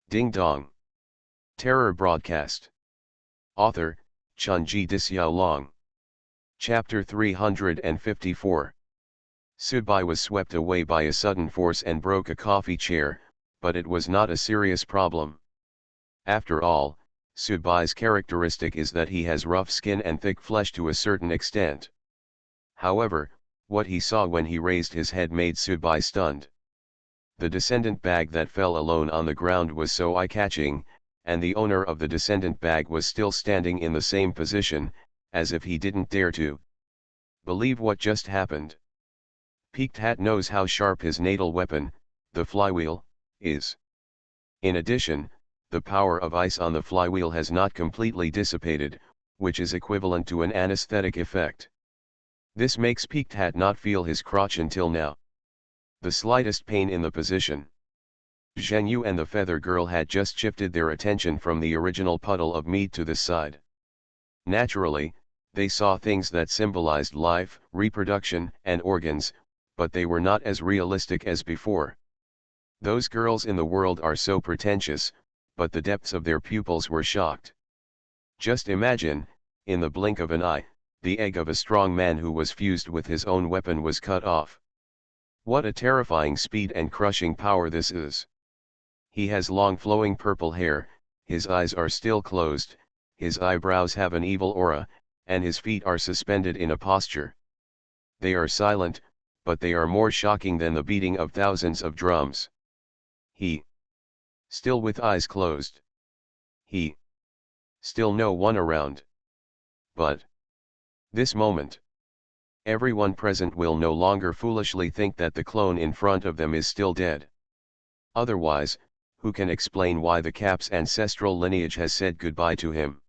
Ding dong. Terror broadcast. Author, Chunji Dixiaolong. Chapter 354. Subai was swept away by a sudden force and broke a coffee chair, but it was not a serious problem. After all, Subai's characteristic is that he has rough skin and thick flesh to a certain extent. However, what he saw when he raised his head made Subai stunned. The descendant bag that fell alone on the ground was so eye-catching, and the owner of the descendant bag was still standing in the same position, as if he didn't dare to believe what just happened. Peaked Hat knows how sharp his natal weapon, the flywheel, is. In addition, the power of ice on the flywheel has not completely dissipated, which is equivalent to an anesthetic effect. This makes Peaked Hat not feel his crotch until now. The slightest pain in the position. Zhenyu and the feather girl had just shifted their attention from the original puddle of meat to this side. Naturally, they saw things that symbolized life, reproduction, and organs, but they were not as realistic as before. Those girls in the world are so pretentious, but the depths of their pupils were shocked. Just imagine, in the blink of an eye, the egg of a strong man who was fused with his own weapon was cut off. What a terrifying speed and crushing power this is. He has long flowing purple hair, his eyes are still closed, his eyebrows have an evil aura, and his feet are suspended in a posture. They are silent, but they are more shocking than the beating of thousands of drums. He, still with eyes closed. He, still no one around. But this moment, everyone present will no longer foolishly think that the clone in front of them is still dead. Otherwise, who can explain why the cap's ancestral lineage has said goodbye to him?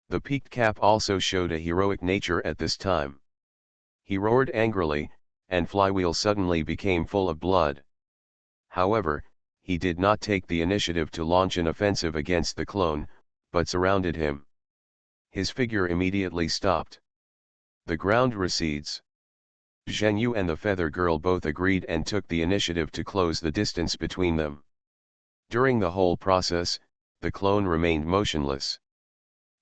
The peaked cap also showed a heroic nature at this time. He roared angrily, and Flywheel suddenly became full of blood. However, he did not take the initiative to launch an offensive against the clone, but surrounded him. His figure immediately stopped. The ground recedes. Zhenyu and the feather girl both agreed and took the initiative to close the distance between them. During the whole process, the clone remained motionless.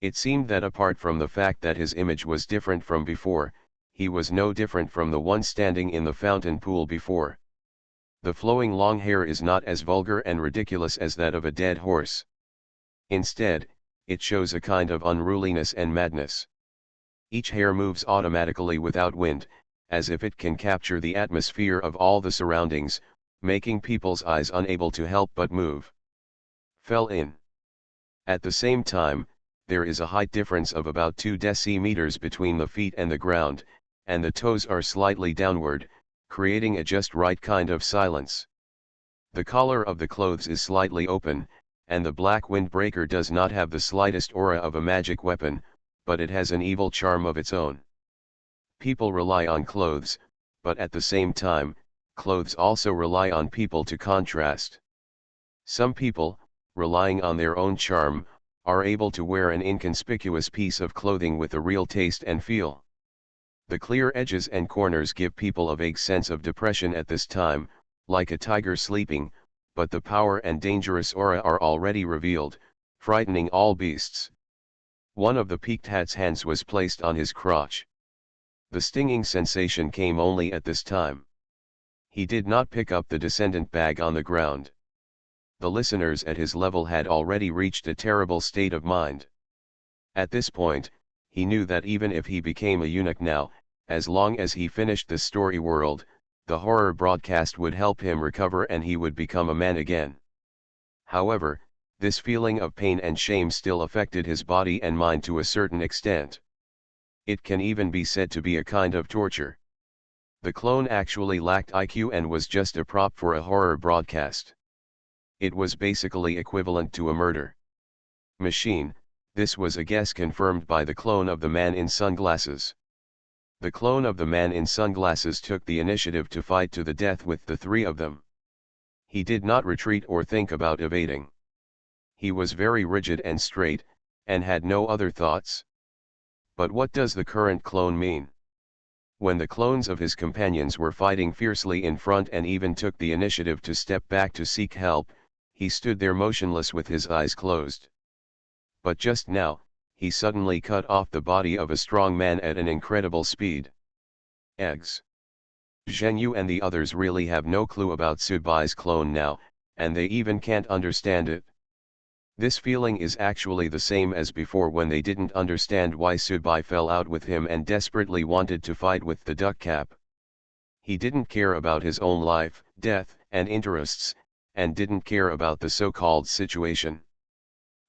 It seemed that apart from the fact that his image was different from before, he was no different from the one standing in the fountain pool before. The flowing long hair is not as vulgar and ridiculous as that of a dead horse. Instead, it shows a kind of unruliness and madness. Each hair moves automatically without wind, as if it can capture the atmosphere of all the surroundings, making people's eyes unable to help but move. Fell in. At the same time, there is a height difference of about 2 decimeters between the feet and the ground, and the toes are slightly downward, creating a just right kind of silence. The collar of the clothes is slightly open, and the black windbreaker does not have the slightest aura of a magic weapon, but it has an evil charm of its own. People rely on clothes, but at the same time, clothes also rely on people to contrast. Some people, relying on their own charm, are able to wear an inconspicuous piece of clothing with a real taste and feel. The clear edges and corners give people a vague sense of depression at this time, like a tiger sleeping, but the power and dangerous aura are already revealed, frightening all beasts. One of the peaked hat's hands was placed on his crotch. The stinging sensation came only at this time. He did not pick up the descendant bag on the ground. The listeners at his level had already reached a terrible state of mind. At this point, he knew that even if he became a eunuch now, as long as he finished the story world, the horror broadcast would help him recover and he would become a man again. However, this feeling of pain and shame still affected his body and mind to a certain extent. It can even be said to be a kind of torture. The clone actually lacked IQ and was just a prop for a horror broadcast. It was basically equivalent to a murder machine. This was a guess confirmed by the clone of the man in sunglasses. The clone of the man in sunglasses took the initiative to fight to the death with the three of them. He did not retreat or think about evading. He was very rigid and straight, and had no other thoughts. But what does the current clone mean? When the clones of his companions were fighting fiercely in front and even took the initiative to step back to seek help, he stood there motionless with his eyes closed. But just now, he suddenly cut off the body of a strong man at an incredible speed. Eggs. Zhenyu and the others really have no clue about Subai's clone now, and they even can't understand it. This feeling is actually the same as before when they didn't understand why Subai fell out with him and desperately wanted to fight with the duck cap. He didn't care about his own life, death, and interests, and didn't care about the so-called situation.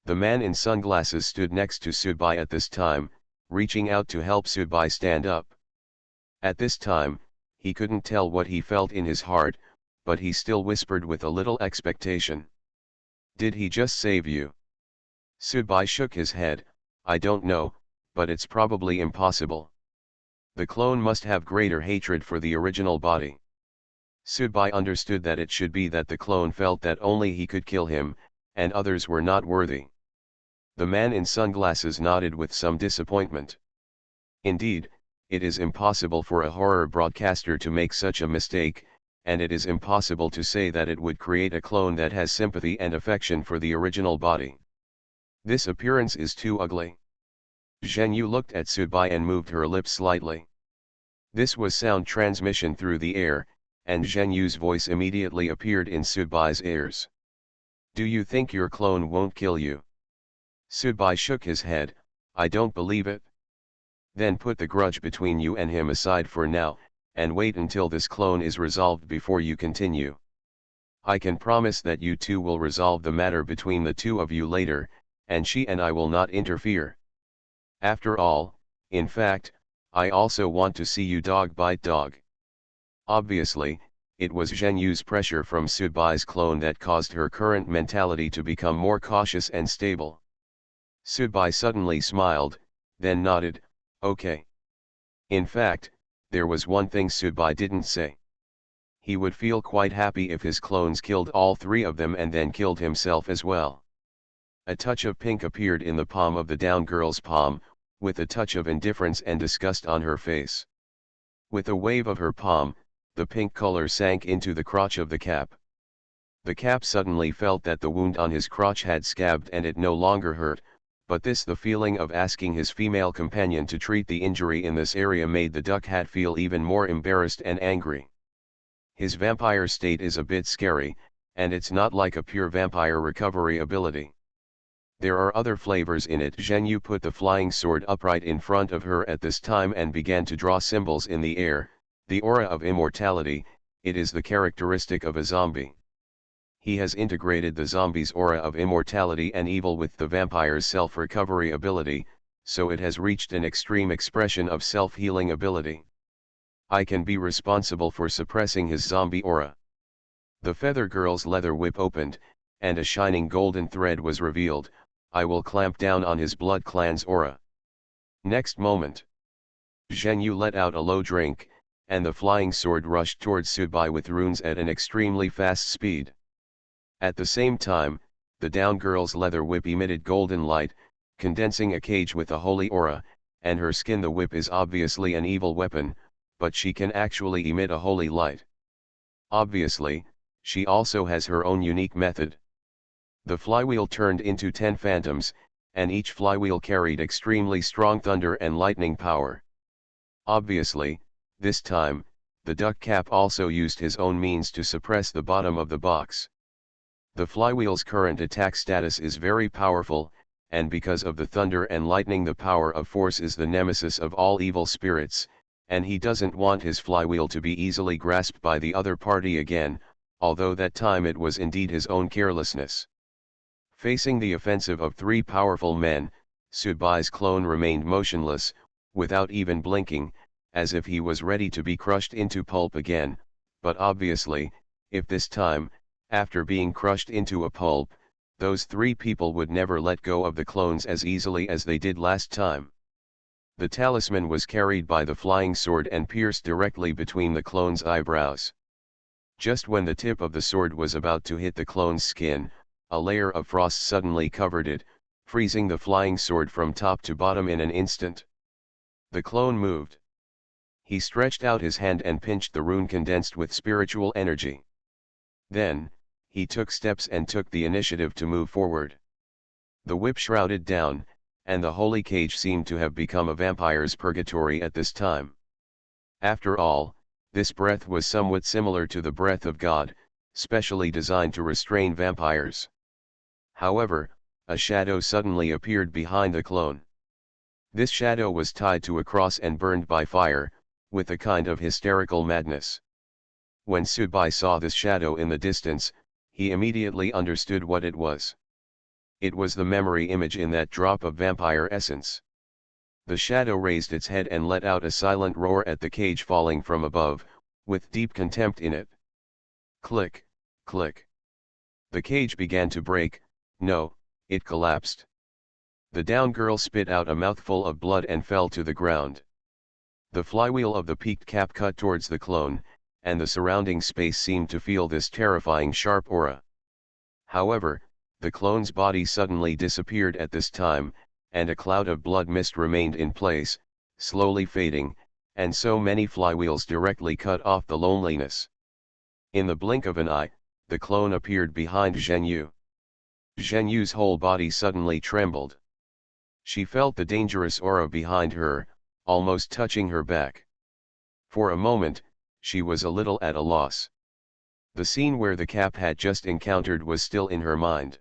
The man in sunglasses stood next to Subai at this time, reaching out to help Subai stand up. At this time, he couldn't tell what he felt in his heart, but he still whispered with a little expectation. "Did he just save you?" Subai shook his head. "I don't know, but it's probably impossible. The clone must have greater hatred for the original body." Subai understood that it should be that the clone felt that only he could kill him, and others were not worthy. The man in sunglasses nodded with some disappointment. Indeed, it is impossible for a horror broadcaster to make such a mistake, and it is impossible to say that it would create a clone that has sympathy and affection for the original body. This appearance is too ugly. Zheng Yu looked at Subai and moved her lips slightly. This was sound transmission through the air, and Zheng Yu's voice immediately appeared in Subai's ears. Do you think your clone won't kill you? Subai shook his head. I don't believe it. Then put the grudge between you and him aside for now, and wait until this clone is resolved before you continue. I can promise that you two will resolve the matter between the two of you later, and she and I will not interfere. After all, in fact, I also want to see you dog bite dog. Obviously, it was Zheng Yu's pressure from Subai's clone that caused her current mentality to become more cautious and stable. Subai suddenly smiled, then nodded, okay. In fact, there was one thing Subai didn't say. He would feel quite happy if his clones killed all three of them and then killed himself as well. A touch of pink appeared in the palm of the down girl's palm, with a touch of indifference and disgust on her face. With a wave of her palm, the pink color sank into the crotch of the cap. The cap suddenly felt that the wound on his crotch had scabbed and it no longer hurt, but the feeling of asking his female companion to treat the injury in this area made the duck hat feel even more embarrassed and angry. His vampire state is a bit scary, and it's not like a pure vampire recovery ability. There are other flavors in it. Zheng Yu put the flying sword upright in front of her at this time and began to draw symbols in the air, the aura of immortality. It is the characteristic of a zombie. He has integrated the zombie's aura of immortality and evil with the vampire's self-recovery ability, so it has reached an extreme expression of self-healing ability. I can be responsible for suppressing his zombie aura. The feather girl's leather whip opened, and a shining golden thread was revealed. I will clamp down on his blood clan's aura. Next moment, Zheng Yu let out a low drink, and the flying sword rushed towards Subai with runes at an extremely fast speed. At the same time, the down girl's leather whip emitted golden light, condensing a cage with a holy aura, and her skin. The whip is obviously an evil weapon, but she can actually emit a holy light. Obviously, she also has her own unique method. The flywheel turned into 10 phantoms, and each flywheel carried extremely strong thunder and lightning power. Obviously, this time, the duck cap also used his own means to suppress the bottom of the box. The flywheel's current attack status is very powerful, and because of the thunder and lightning, the power of force is the nemesis of all evil spirits, and he doesn't want his flywheel to be easily grasped by the other party again, although that time it was indeed his own carelessness. Facing the offensive of three powerful men, Subai's clone remained motionless, without even blinking, as if he was ready to be crushed into pulp again, but obviously, if this time, after being crushed into a pulp, those three people would never let go of the clones as easily as they did last time. The talisman was carried by the flying sword and pierced directly between the clone's eyebrows. Just when the tip of the sword was about to hit the clone's skin, a layer of frost suddenly covered it, freezing the flying sword from top to bottom in an instant. The clone moved. He stretched out his hand and pinched the rune condensed with spiritual energy. Then, he took steps and took the initiative to move forward. The whip shrouded down, and the holy cage seemed to have become a vampire's purgatory at this time. After all, this breath was somewhat similar to the breath of God, specially designed to restrain vampires. However, a shadow suddenly appeared behind the clone. This shadow was tied to a cross and burned by fire, with a kind of hysterical madness. When Subai saw this shadow in the distance, he immediately understood what it was. It was the memory image in that drop of vampire essence. The shadow raised its head and let out a silent roar at the cage falling from above, with deep contempt in it. Click, click. The cage began to break. No, it collapsed. The down girl spit out a mouthful of blood and fell to the ground. The flywheel of the peaked cap cut towards the clone, and the surrounding space seemed to feel this terrifying sharp aura. However, the clone's body suddenly disappeared at this time, and a cloud of blood mist remained in place, slowly fading, and so many flywheels directly cut off the loneliness. In the blink of an eye, the clone appeared behind Zhenyu. Zhenyu's whole body suddenly trembled. She felt the dangerous aura behind her, almost touching her back. For a moment, she was a little at a loss. The scene where the cap had just encountered was still in her mind.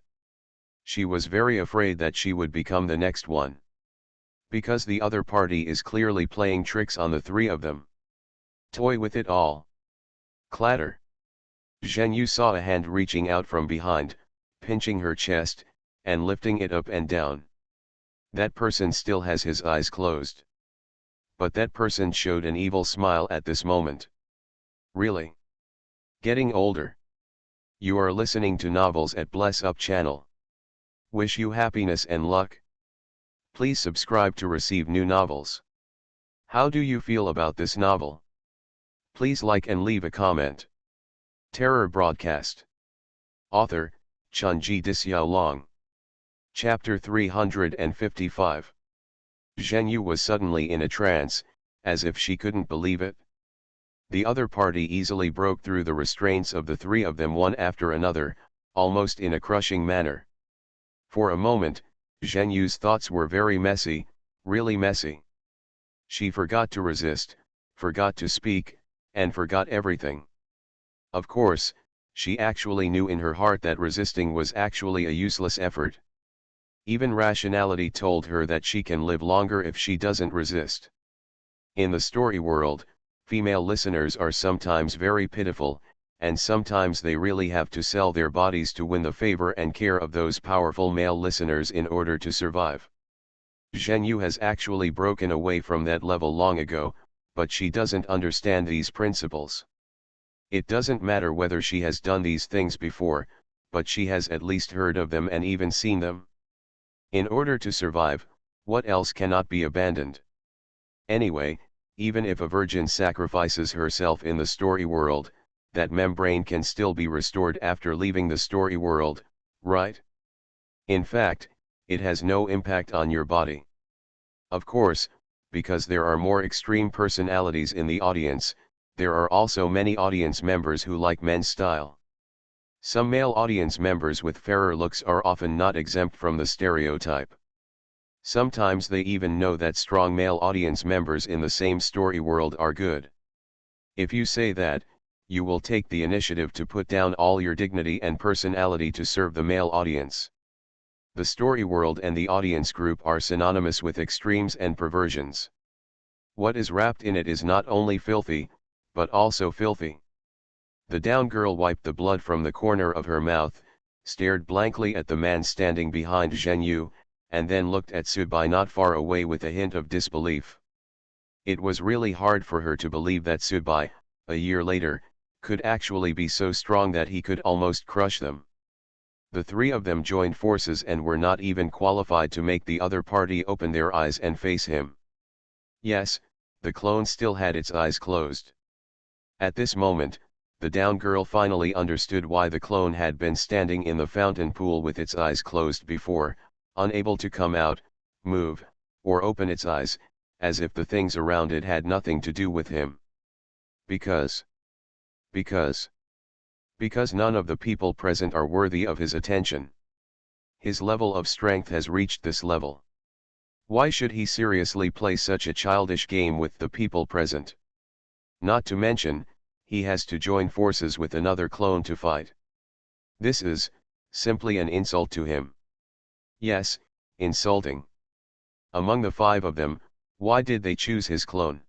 She was very afraid that she would become the next one. Because the other party is clearly playing tricks on the three of them. Toy with it all. Clatter. Zhenyu saw a hand reaching out from behind, pinching her chest, and lifting it up and down. That person still has his eyes closed. But that person showed an evil smile at this moment. Really? Getting older. You are listening to novels at Bless Up channel. Wish you happiness and luck. Please subscribe to receive new novels. How do you feel about this novel? Please like and leave a comment. Terror Broadcast. Author, Chunji Dixiaolong. Chapter 355. Zhenyu was suddenly in a trance, as if she couldn't believe it. The other party easily broke through the restraints of the three of them one after another, almost in a crushing manner. For a moment, Zhenyu's thoughts were very messy, really messy. She forgot to resist, forgot to speak, and forgot everything. Of course, she actually knew in her heart that resisting was actually a useless effort. Even rationality told her that she can live longer if she doesn't resist. In the story world, female listeners are sometimes very pitiful, and sometimes they really have to sell their bodies to win the favor and care of those powerful male listeners in order to survive. Zhenyu has actually broken away from that level long ago, but she doesn't understand these principles. It doesn't matter whether she has done these things before, but she has at least heard of them and even seen them. In order to survive, what else cannot be abandoned? Anyway, even if a virgin sacrifices herself in the story world, that membrane can still be restored after leaving the story world, right? In fact, it has no impact on your body. Of course, because there are more extreme personalities in the audience, there are also many audience members who like men's style. Some male audience members with fairer looks are often not exempt from the stereotype. Sometimes they even know that strong male audience members in the same story world are good. If you say that, you will take the initiative to put down all your dignity and personality to serve the male audience. The story world and the audience group are synonymous with extremes and perversions. What is wrapped in it is not only filthy, but also filthy. The down girl wiped the blood from the corner of her mouth, stared blankly at the man standing behind Zhenyu, and then looked at Subai not far away with a hint of disbelief. It was really hard for her to believe that Subai, a year later, could actually be so strong that he could almost crush them. The three of them joined forces and were not even qualified to make the other party open their eyes and face him. Yes, the clone still had its eyes closed. At this moment, the down girl finally understood why the clone had been standing in the fountain pool with its eyes closed before, unable to come out, move, or open its eyes, as if the things around it had nothing to do with him. Because none of the people present are worthy of his attention. His level of strength has reached this level. Why should he seriously play such a childish game with the people present? Not to mention, he has to join forces with another clone to fight. This is, simply an insult to him. Yes, insulting. Among the five of them, why did they choose his clone?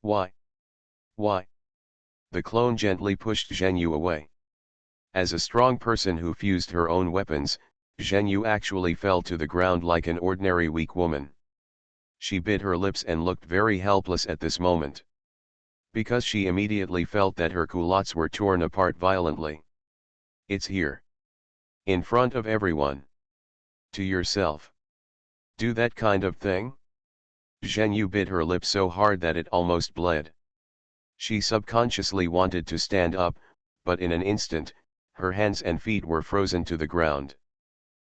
Why? Why? The clone gently pushed Zhenyu away. As a strong person who fused her own weapons, Zhenyu actually fell to the ground like an ordinary weak woman. She bit her lips and looked very helpless at this moment. Because she immediately felt that her culottes were torn apart violently. It's here. In front of everyone. To yourself. Do that kind of thing? Zhenyu bit her lip so hard that it almost bled. She subconsciously wanted to stand up, but in an instant, her hands and feet were frozen to the ground.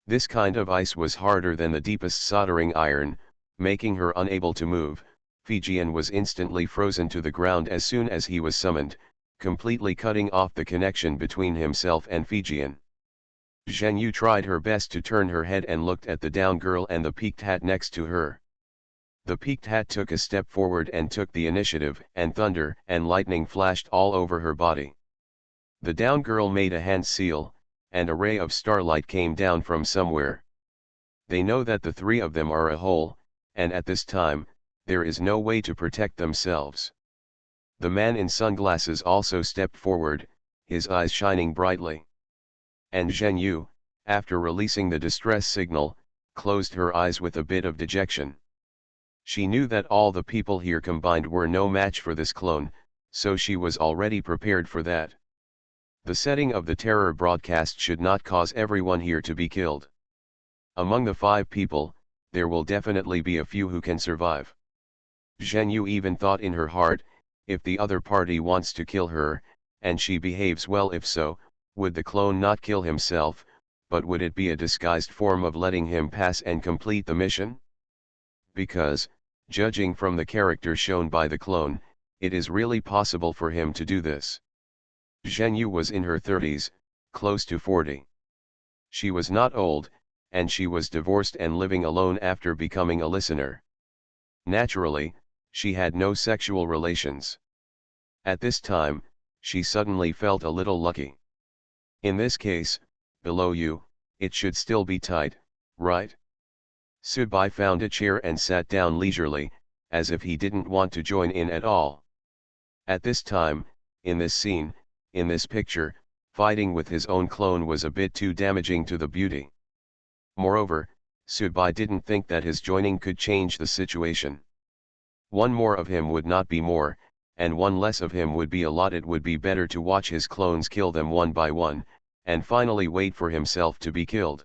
This kind of ice was harder than the deepest soldering iron, making her unable to move. Fijian was instantly frozen to the ground as soon as he was summoned, completely cutting off the connection between himself and Fijian. Zhen Yu tried her best to turn her head and looked at the down girl and the peaked hat next to her. The peaked hat took a step forward and took the initiative, and thunder and lightning flashed all over her body. The down girl made a hand seal, and a ray of starlight came down from somewhere. They know that the three of them are a whole, and at this time, there is no way to protect themselves. The man in sunglasses also stepped forward, his eyes shining brightly. And Zhen Yu, after releasing the distress signal, closed her eyes with a bit of dejection. She knew that all the people here combined were no match for this clone, so she was already prepared for that. The setting of the terror broadcast should not cause everyone here to be killed. Among the 5 people, there will definitely be a few who can survive. Zhen Yu even thought in her heart, if the other party wants to kill her, and she behaves well if so, would the clone not kill himself, but would it be a disguised form of letting him pass and complete the mission? Because, judging from the character shown by the clone, it is really possible for him to do this. Zhen Yu was in her 30s, close to 40. She was not old, and she was divorced and living alone after becoming a listener. Naturally, she had no sexual relations. At this time, she suddenly felt a little lucky. In this case, below you, it should still be tight, right? Subai found a chair and sat down leisurely, as if he didn't want to join in at all. At this time, in this scene, in this picture, fighting with his own clone was a bit too damaging to the beauty. Moreover, Subai didn't think that his joining could change the situation. One more of him would not be more, and one less of him would be a lot. It would be better to watch his clones kill them one by one, and finally wait for himself to be killed.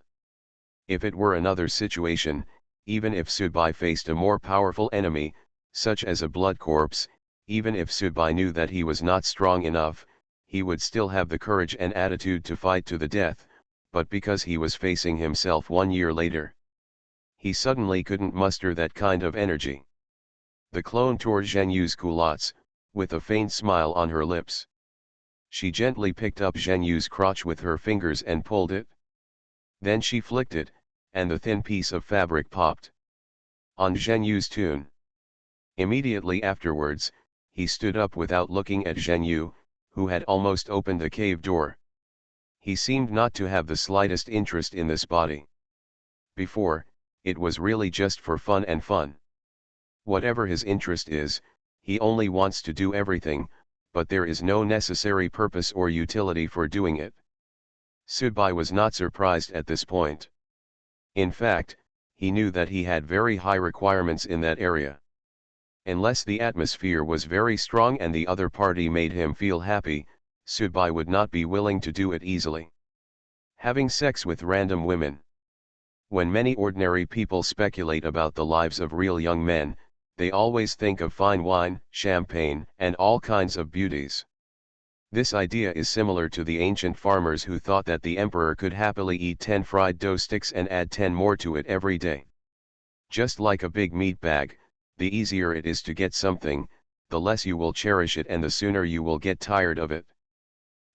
If it were another situation, even if Subai faced a more powerful enemy, such as a blood corpse, even if Subai knew that he was not strong enough, he would still have the courage and attitude to fight to the death, but because he was facing himself 1 year later, he suddenly couldn't muster that kind of energy. The clone tore Zhen Yu's culottes, with a faint smile on her lips. She gently picked up Zhen Yu's crotch with her fingers and pulled it. Then she flicked it, and the thin piece of fabric popped on Zhen Yu's tune. Immediately afterwards, he stood up without looking at Zhen Yu, who had almost opened the cave door. He seemed not to have the slightest interest in this body. Before, it was really just for fun and fun. Whatever his interest is, he only wants to do everything, but there is no necessary purpose or utility for doing it. Subai was not surprised at this point. In fact, he knew that he had very high requirements in that area. Unless the atmosphere was very strong and the other party made him feel happy, Subai would not be willing to do it easily. Having sex with random women. When many ordinary people speculate about the lives of real young men, they always think of fine wine, champagne, and all kinds of beauties. This idea is similar to the ancient farmers who thought that the emperor could happily eat 10 fried dough sticks and add 10 more to it every day. Just like a big meat bag, the easier it is to get something, the less you will cherish it and the sooner you will get tired of it.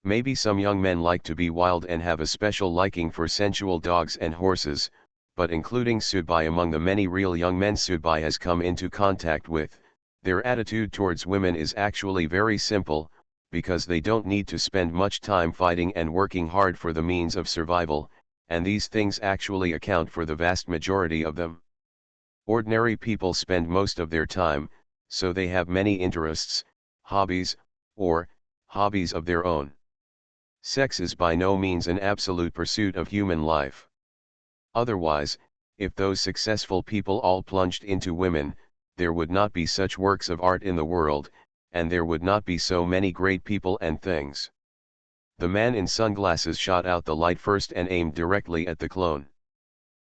Maybe some young men like to be wild and have a special liking for sensual dogs and horses, but including Subai among the many real young men Subai has come into contact with, their attitude towards women is actually very simple, because they don't need to spend much time fighting and working hard for the means of survival, and these things actually account for the vast majority of them. Ordinary people spend most of their time, so they have many interests, hobbies, or hobbies of their own. Sex is by no means an absolute pursuit of human life. Otherwise, if those successful people all plunged into women, there would not be such works of art in the world, and there would not be so many great people and things. The man in sunglasses shot out the light first and aimed directly at the clone.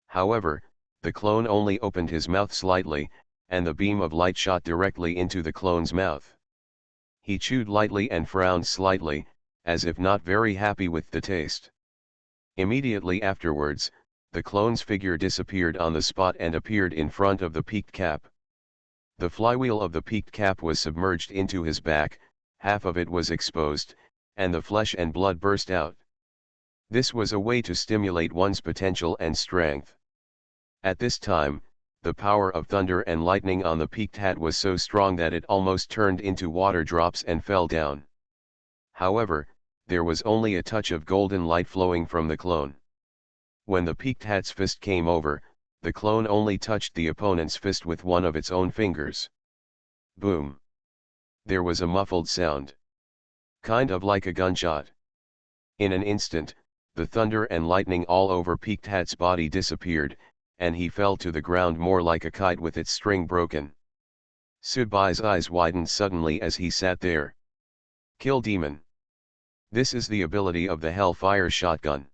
However, the clone only opened his mouth slightly, and the beam of light shot directly into the clone's mouth. He chewed lightly and frowned slightly, as if not very happy with the taste. Immediately afterwards, the clone's figure disappeared on the spot and appeared in front of the peaked cap. The flywheel of the peaked cap was submerged into his back, half of it was exposed, and the flesh and blood burst out. This was a way to stimulate one's potential and strength. At this time, the power of thunder and lightning on the peaked hat was so strong that it almost turned into water drops and fell down. However, there was only a touch of golden light flowing from the clone. When the peaked hat's fist came over, the clone only touched the opponent's fist with one of its own fingers. Boom! There was a muffled sound. Kind of like a gunshot. In an instant, the thunder and lightning all over peaked hat's body disappeared, and he fell to the ground more like a kite with its string broken. Sudbai's eyes widened suddenly as he sat there. Kill demon. This is the ability of the Hellfire shotgun.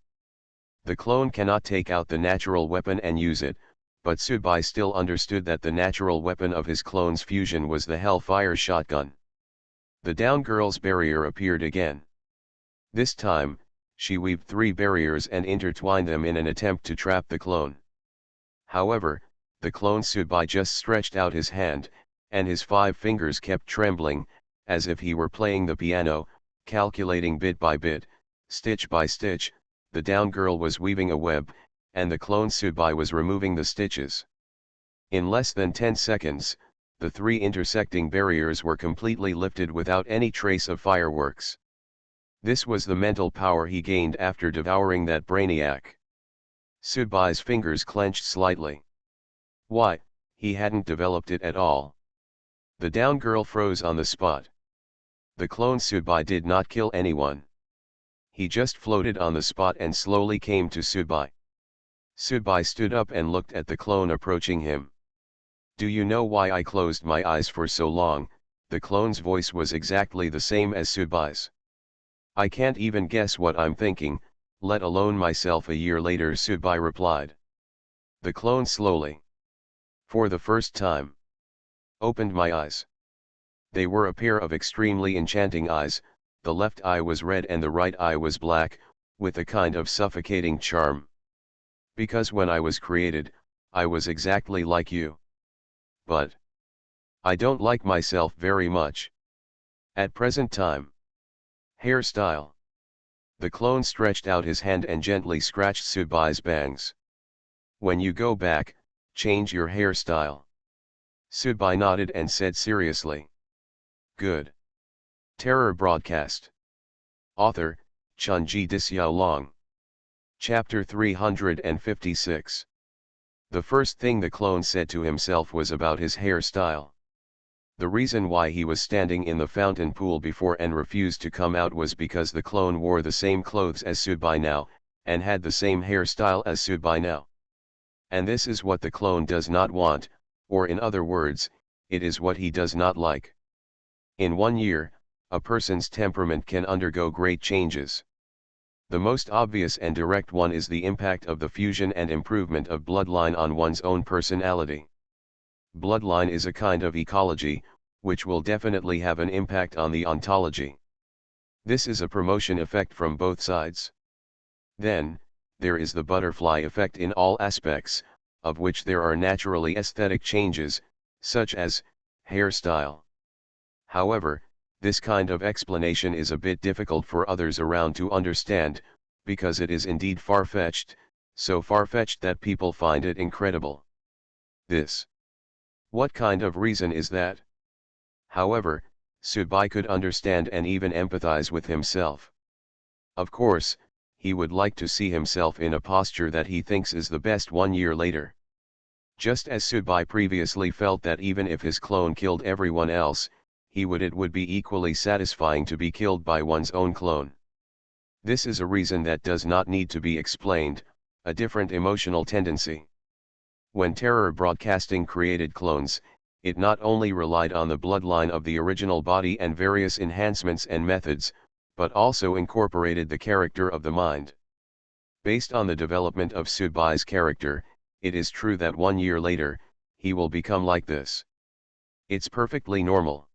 The clone cannot take out the natural weapon and use it, but Sudbai still understood that the natural weapon of his clone's fusion was the Hellfire shotgun. The down girl's barrier appeared again. This time, she weaved 3 barriers and intertwined them in an attempt to trap the clone. However, the clone Sudbai just stretched out his hand, and his 5 fingers kept trembling, as if he were playing the piano, calculating bit by bit, stitch by stitch. The down girl was weaving a web, and the clone Sudbai was removing the stitches. In less than 10 seconds, the 3 intersecting barriers were completely lifted without any trace of fireworks. This was the mental power he gained after devouring that brainiac. Sudbai's fingers clenched slightly. Why, he hadn't developed it at all. The down girl froze on the spot. The clone Sudbai did not kill anyone. He just floated on the spot and slowly came to Sudbai. Sudbai stood up and looked at the clone approaching him. Do you know why I closed my eyes for so long? The clone's voice was exactly the same as Sudbai's. I can't even guess what I'm thinking, let alone myself a year later, Sudbai replied. The clone slowly, for the first time, opened my eyes. They were a pair of extremely enchanting eyes. The left eye was red and the right eye was black, with a kind of suffocating charm. Because when I was created, I was exactly like you. But I don't like myself very much. At present time. Hairstyle. The clone stretched out his hand and gently scratched Sudbai's bangs. When you go back, change your hairstyle. Sudbai nodded and said seriously. Good. Terror Broadcast. Author, Chunji Disyao. Chapter 356. The first thing the clone said to himself was about his hairstyle. The reason why he was standing in the fountain pool before and refused to come out was because the clone wore the same clothes as Sudbai now, and had the same hairstyle as Sudbai now. And this is what the clone does not want, or in other words, it is what he does not like. In 1 year, a person's temperament can undergo great changes. The most obvious and direct one is the impact of the fusion and improvement of bloodline on one's own personality. Bloodline is a kind of ecology, which will definitely have an impact on the ontology. This is a promotion effect from both sides. Then, there is the butterfly effect in all aspects, of which there are naturally aesthetic changes, such as hairstyle. However, this kind of explanation is a bit difficult for others around to understand, because it is indeed far-fetched, so far-fetched that people find it incredible. What kind of reason is that? However, Sudbai could understand and even empathize with himself. Of course, he would like to see himself in a posture that he thinks is the best 1 year later. Just as Sudbai previously felt that even if his clone killed everyone else, it would be equally satisfying to be killed by one's own clone. This is a reason that does not need to be explained, a different emotional tendency. When Terror Broadcasting created clones, it not only relied on the bloodline of the original body and various enhancements and methods, but also incorporated the character of the mind. Based on the development of Sudbai's character, it is true that 1 year later, he will become like this. It's perfectly normal.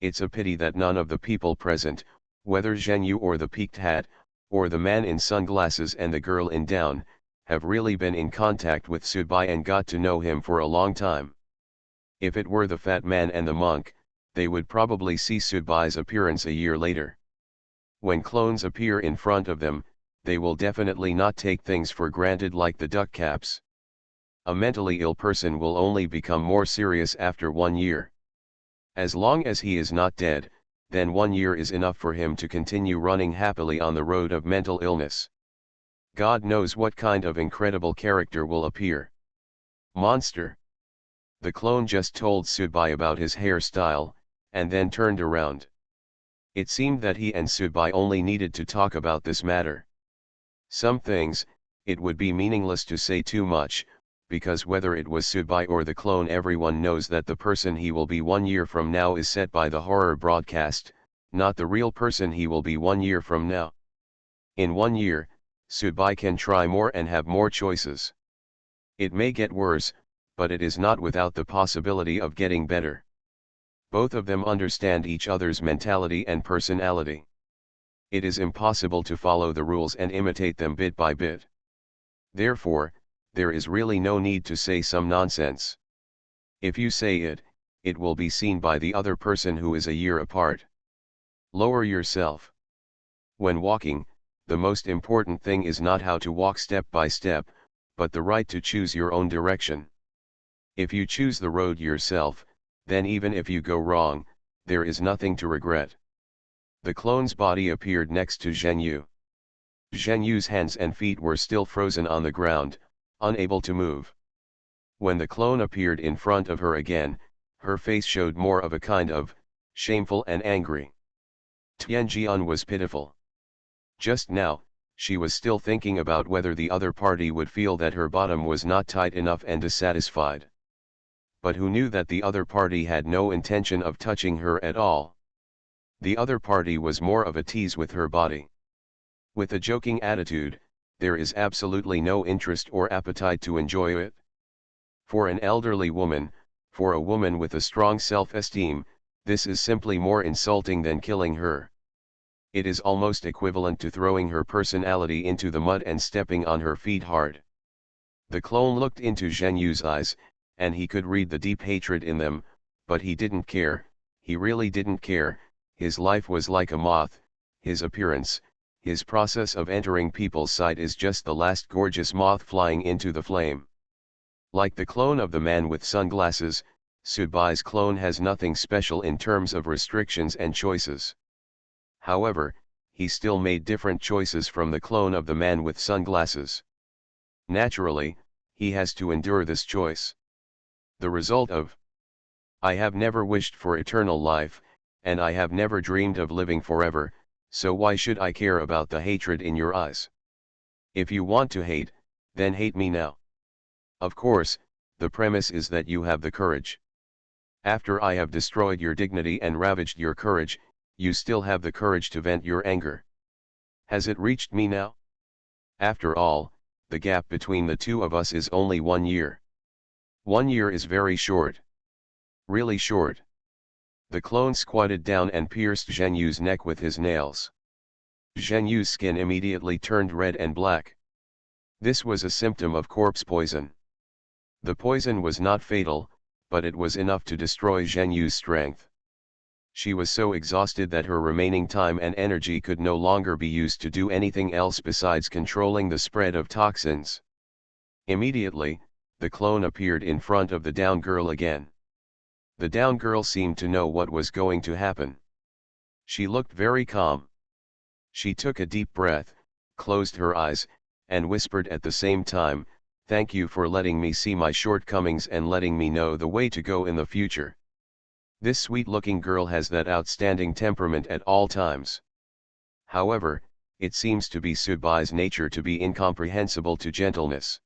It's a pity that none of the people present, whether Zhenyu or the peaked hat, or the man in sunglasses and the girl in down, have really been in contact with Subai and got to know him for a long time. If it were the fat man and the monk, they would probably see Subai's appearance a year later. When clones appear in front of them, they will definitely not take things for granted like the duck caps. A mentally ill person will only become more serious after 1 year. As long as he is not dead, then 1 year is enough for him to continue running happily on the road of mental illness. God knows what kind of incredible character will appear. Monster. The clone just told Subai about his hairstyle, and then turned around. It seemed that he and Subai only needed to talk about this matter. Some things, it would be meaningless to say too much, because whether it was Subai or the clone, everyone knows that the person he will be 1 year from now is set by the horror broadcast, not the real person he will be 1 year from now. In 1 year, Subai can try more and have more choices. It may get worse, but it is not without the possibility of getting better. Both of them understand each other's mentality and personality. It is impossible to follow the rules and imitate them bit by bit. Therefore, there is really no need to say some nonsense. If you say it, it will be seen by the other person who is a year apart. Lower yourself. When walking, the most important thing is not how to walk step by step, but the right to choose your own direction. If you choose the road yourself, then even if you go wrong, there is nothing to regret. The clone's body appeared next to Zhenyu. Zhenyu's hands and feet were still frozen on the ground, unable to move. When the clone appeared in front of her again, her face showed more of a kind of shameful and angry. Tianjian was pitiful. Just now, she was still thinking about whether the other party would feel that her bottom was not tight enough and dissatisfied. But who knew that the other party had no intention of touching her at all? The other party was more of a tease with her body. With a joking attitude, there is absolutely no interest or appetite to enjoy it. For an elderly woman, for a woman with a strong self-esteem, this is simply more insulting than killing her. It is almost equivalent to throwing her personality into the mud and stepping on her feet hard. The clone looked into Zhenyu's eyes, and he could read the deep hatred in them, but he didn't care, he really didn't care. His life was like a moth, his appearance, his process of entering people's sight is just the last gorgeous moth flying into the flame. Like the clone of the man with sunglasses, Subai's clone has nothing special in terms of restrictions and choices. However, he still made different choices from the clone of the man with sunglasses. Naturally, he has to endure this choice. The result of: I have never wished for eternal life, and I have never dreamed of living forever, so why should I care about the hatred in your eyes? If you want to hate, then hate me now. Of course, the premise is that you have the courage. After I have destroyed your dignity and ravaged your courage, you still have the courage to vent your anger. Has it reached me now? After all, the gap between the two of us is only 1 year. 1 year is very short. Really short. The clone squatted down and pierced Zhenyu's neck with his nails. Zhenyu's skin immediately turned red and black. This was a symptom of corpse poison. The poison was not fatal, but it was enough to destroy Zhenyu's strength. She was so exhausted that her remaining time and energy could no longer be used to do anything else besides controlling the spread of toxins. Immediately, the clone appeared in front of the down girl again. The down girl seemed to know what was going to happen. She looked very calm. She took a deep breath, closed her eyes, and whispered at the same time, "Thank you for letting me see my shortcomings and letting me know the way to go in the future." This sweet-looking girl has that outstanding temperament at all times. However, it seems to be Subai's nature to be incomprehensible to gentleness.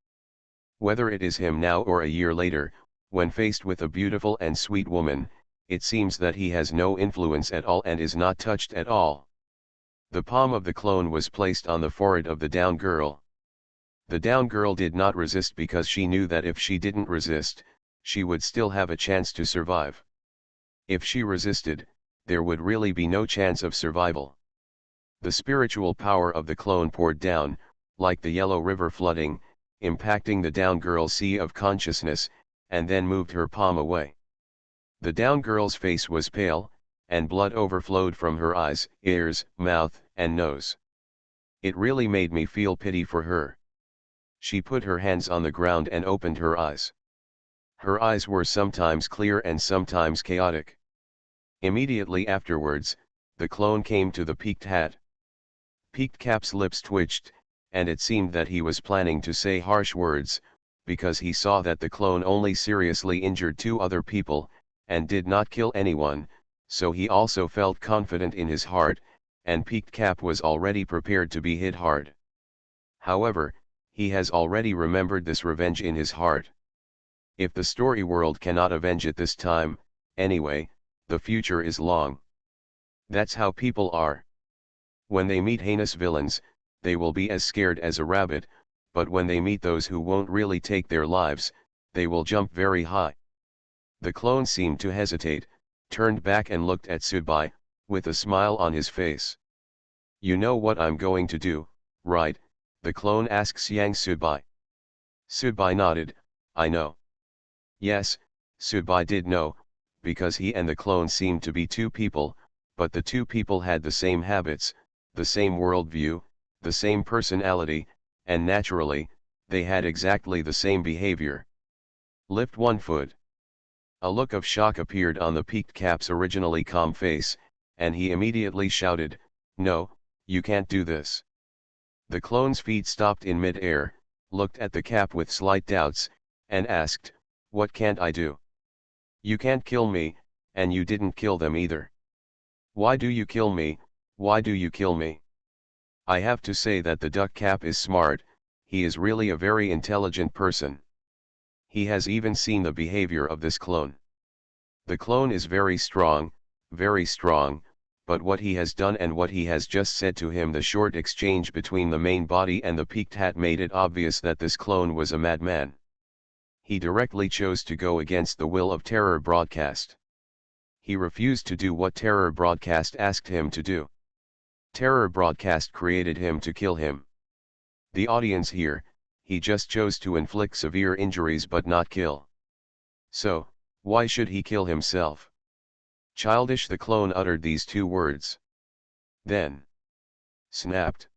Whether it is him now or a year later, when faced with a beautiful and sweet woman, it seems that he has no influence at all and is not touched at all. The palm of the clone was placed on the forehead of the down girl. The down girl did not resist because she knew that if she didn't resist, she would still have a chance to survive. If she resisted, there would really be no chance of survival. The spiritual power of the clone poured down, like the yellow river flooding, impacting the down girl's sea of consciousness, and then moved her palm away. The down girl's face was pale, and blood overflowed from her eyes, ears, mouth, and nose. It really made me feel pity for her. She put her hands on the ground and opened her eyes. Her eyes were sometimes clear and sometimes chaotic. Immediately afterwards, the clone came to the peaked hat. Peaked Cap's lips twitched, and it seemed that he was planning to say harsh words, because he saw that the clone only seriously injured 2 other people, and did not kill anyone, so he also felt confident in his heart, and Peaked Cap was already prepared to be hit hard. However, he has already remembered this revenge in his heart. If the story world cannot avenge it this time, anyway, the future is long. That's how people are. When they meet heinous villains, they will be as scared as a rabbit, but when they meet those who won't really take their lives, they will jump very high. The clone seemed to hesitate, turned back and looked at Subai, with a smile on his face. "You know what I'm going to do, right?" the clone asks Yang Subai. Subai nodded, "I know." Yes, Subai did know, because he and the clone seemed to be 2 people, but the 2 people had the same habits, the same worldview, the same personality, and naturally, they had exactly the same behavior. "Lift 1 foot." A look of shock appeared on the Peaked Cap's originally calm face, and he immediately shouted, "No, you can't do this." The clone's feet stopped in mid-air, looked at the Cap with slight doubts, and asked, "What can't I do?" "You can't kill me, and you didn't kill them either." "Why do you kill me, why do you kill me?" I have to say that the Duck Cap is smart, he is really a very intelligent person. He has even seen the behavior of this clone. The clone is very strong, but what he has done and what he has just said to him, the short exchange between the main body and the peaked hat, made it obvious that this clone was a madman. He directly chose to go against the will of Terror Broadcast. He refused to do what Terror Broadcast asked him to do. Terror Broadcast created him to kill him. The audience here, he just chose to inflict severe injuries but not kill. So, why should he kill himself? Childish, the clone uttered these 2 words. Then, snapped.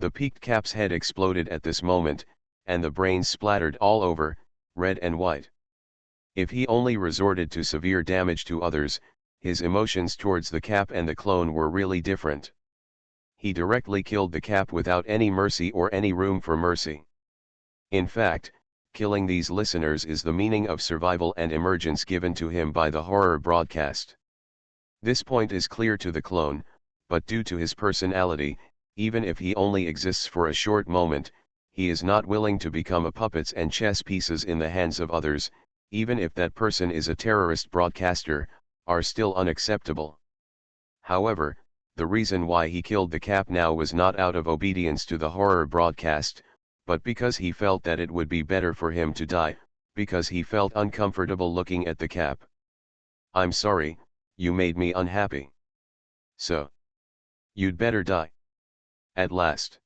The Peaked Cap's head exploded at this moment, and the brains splattered all over, red and white. If he only resorted to severe damage to others, his emotions towards the Cap and the clone were really different. He directly killed the Cap without any mercy or any room for mercy. In fact, killing these listeners is the meaning of survival and emergence given to him by the horror broadcast. This point is clear to the clone, but due to his personality, even if he only exists for a short moment, he is not willing to become a puppets and chess pieces in the hands of others, even if that person is a terrorist broadcaster, are still unacceptable. However, the reason why he killed the Cap now was not out of obedience to the horror broadcast, but because he felt that it would be better for him to die, because he felt uncomfortable looking at the Cap. "I'm sorry, you made me unhappy. So, you'd better die." At last,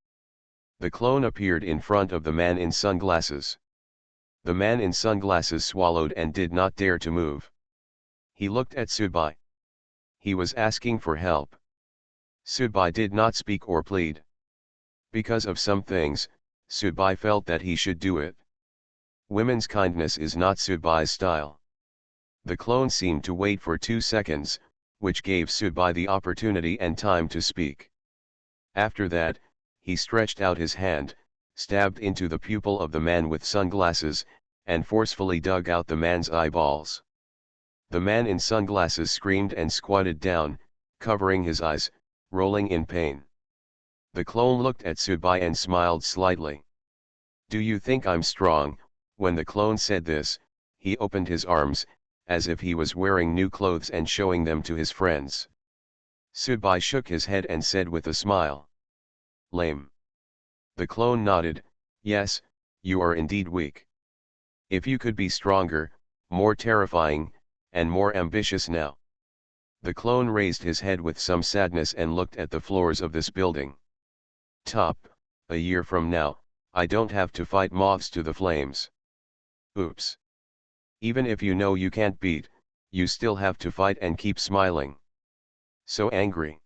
the clone appeared in front of the man in sunglasses. The man in sunglasses swallowed and did not dare to move. He looked at Subai. He was asking for help. Subai did not speak or plead. Because of some things, Subai felt that he should do it. Women's kindness is not Subai's style. The clone seemed to wait for 2 seconds, which gave Subai the opportunity and time to speak. After that, he stretched out his hand, stabbed into the pupil of the man with sunglasses, and forcefully dug out the man's eyeballs. The man in sunglasses screamed and squatted down, covering his eyes, rolling in pain. The clone looked at Subai and smiled slightly. "Do you think I'm strong?" When the clone said this, he opened his arms, as if he was wearing new clothes and showing them to his friends. Subai shook his head and said with a smile, "Lame." The clone nodded, "Yes, you are indeed weak. If you could be stronger, more terrifying, and more ambitious now." The clone raised his head with some sadness and looked at the floors of this building. Top, a year from now, I don't have to fight moths to the flames. Oops. Even if you know you can't beat, you still have to fight and keep smiling. So angry.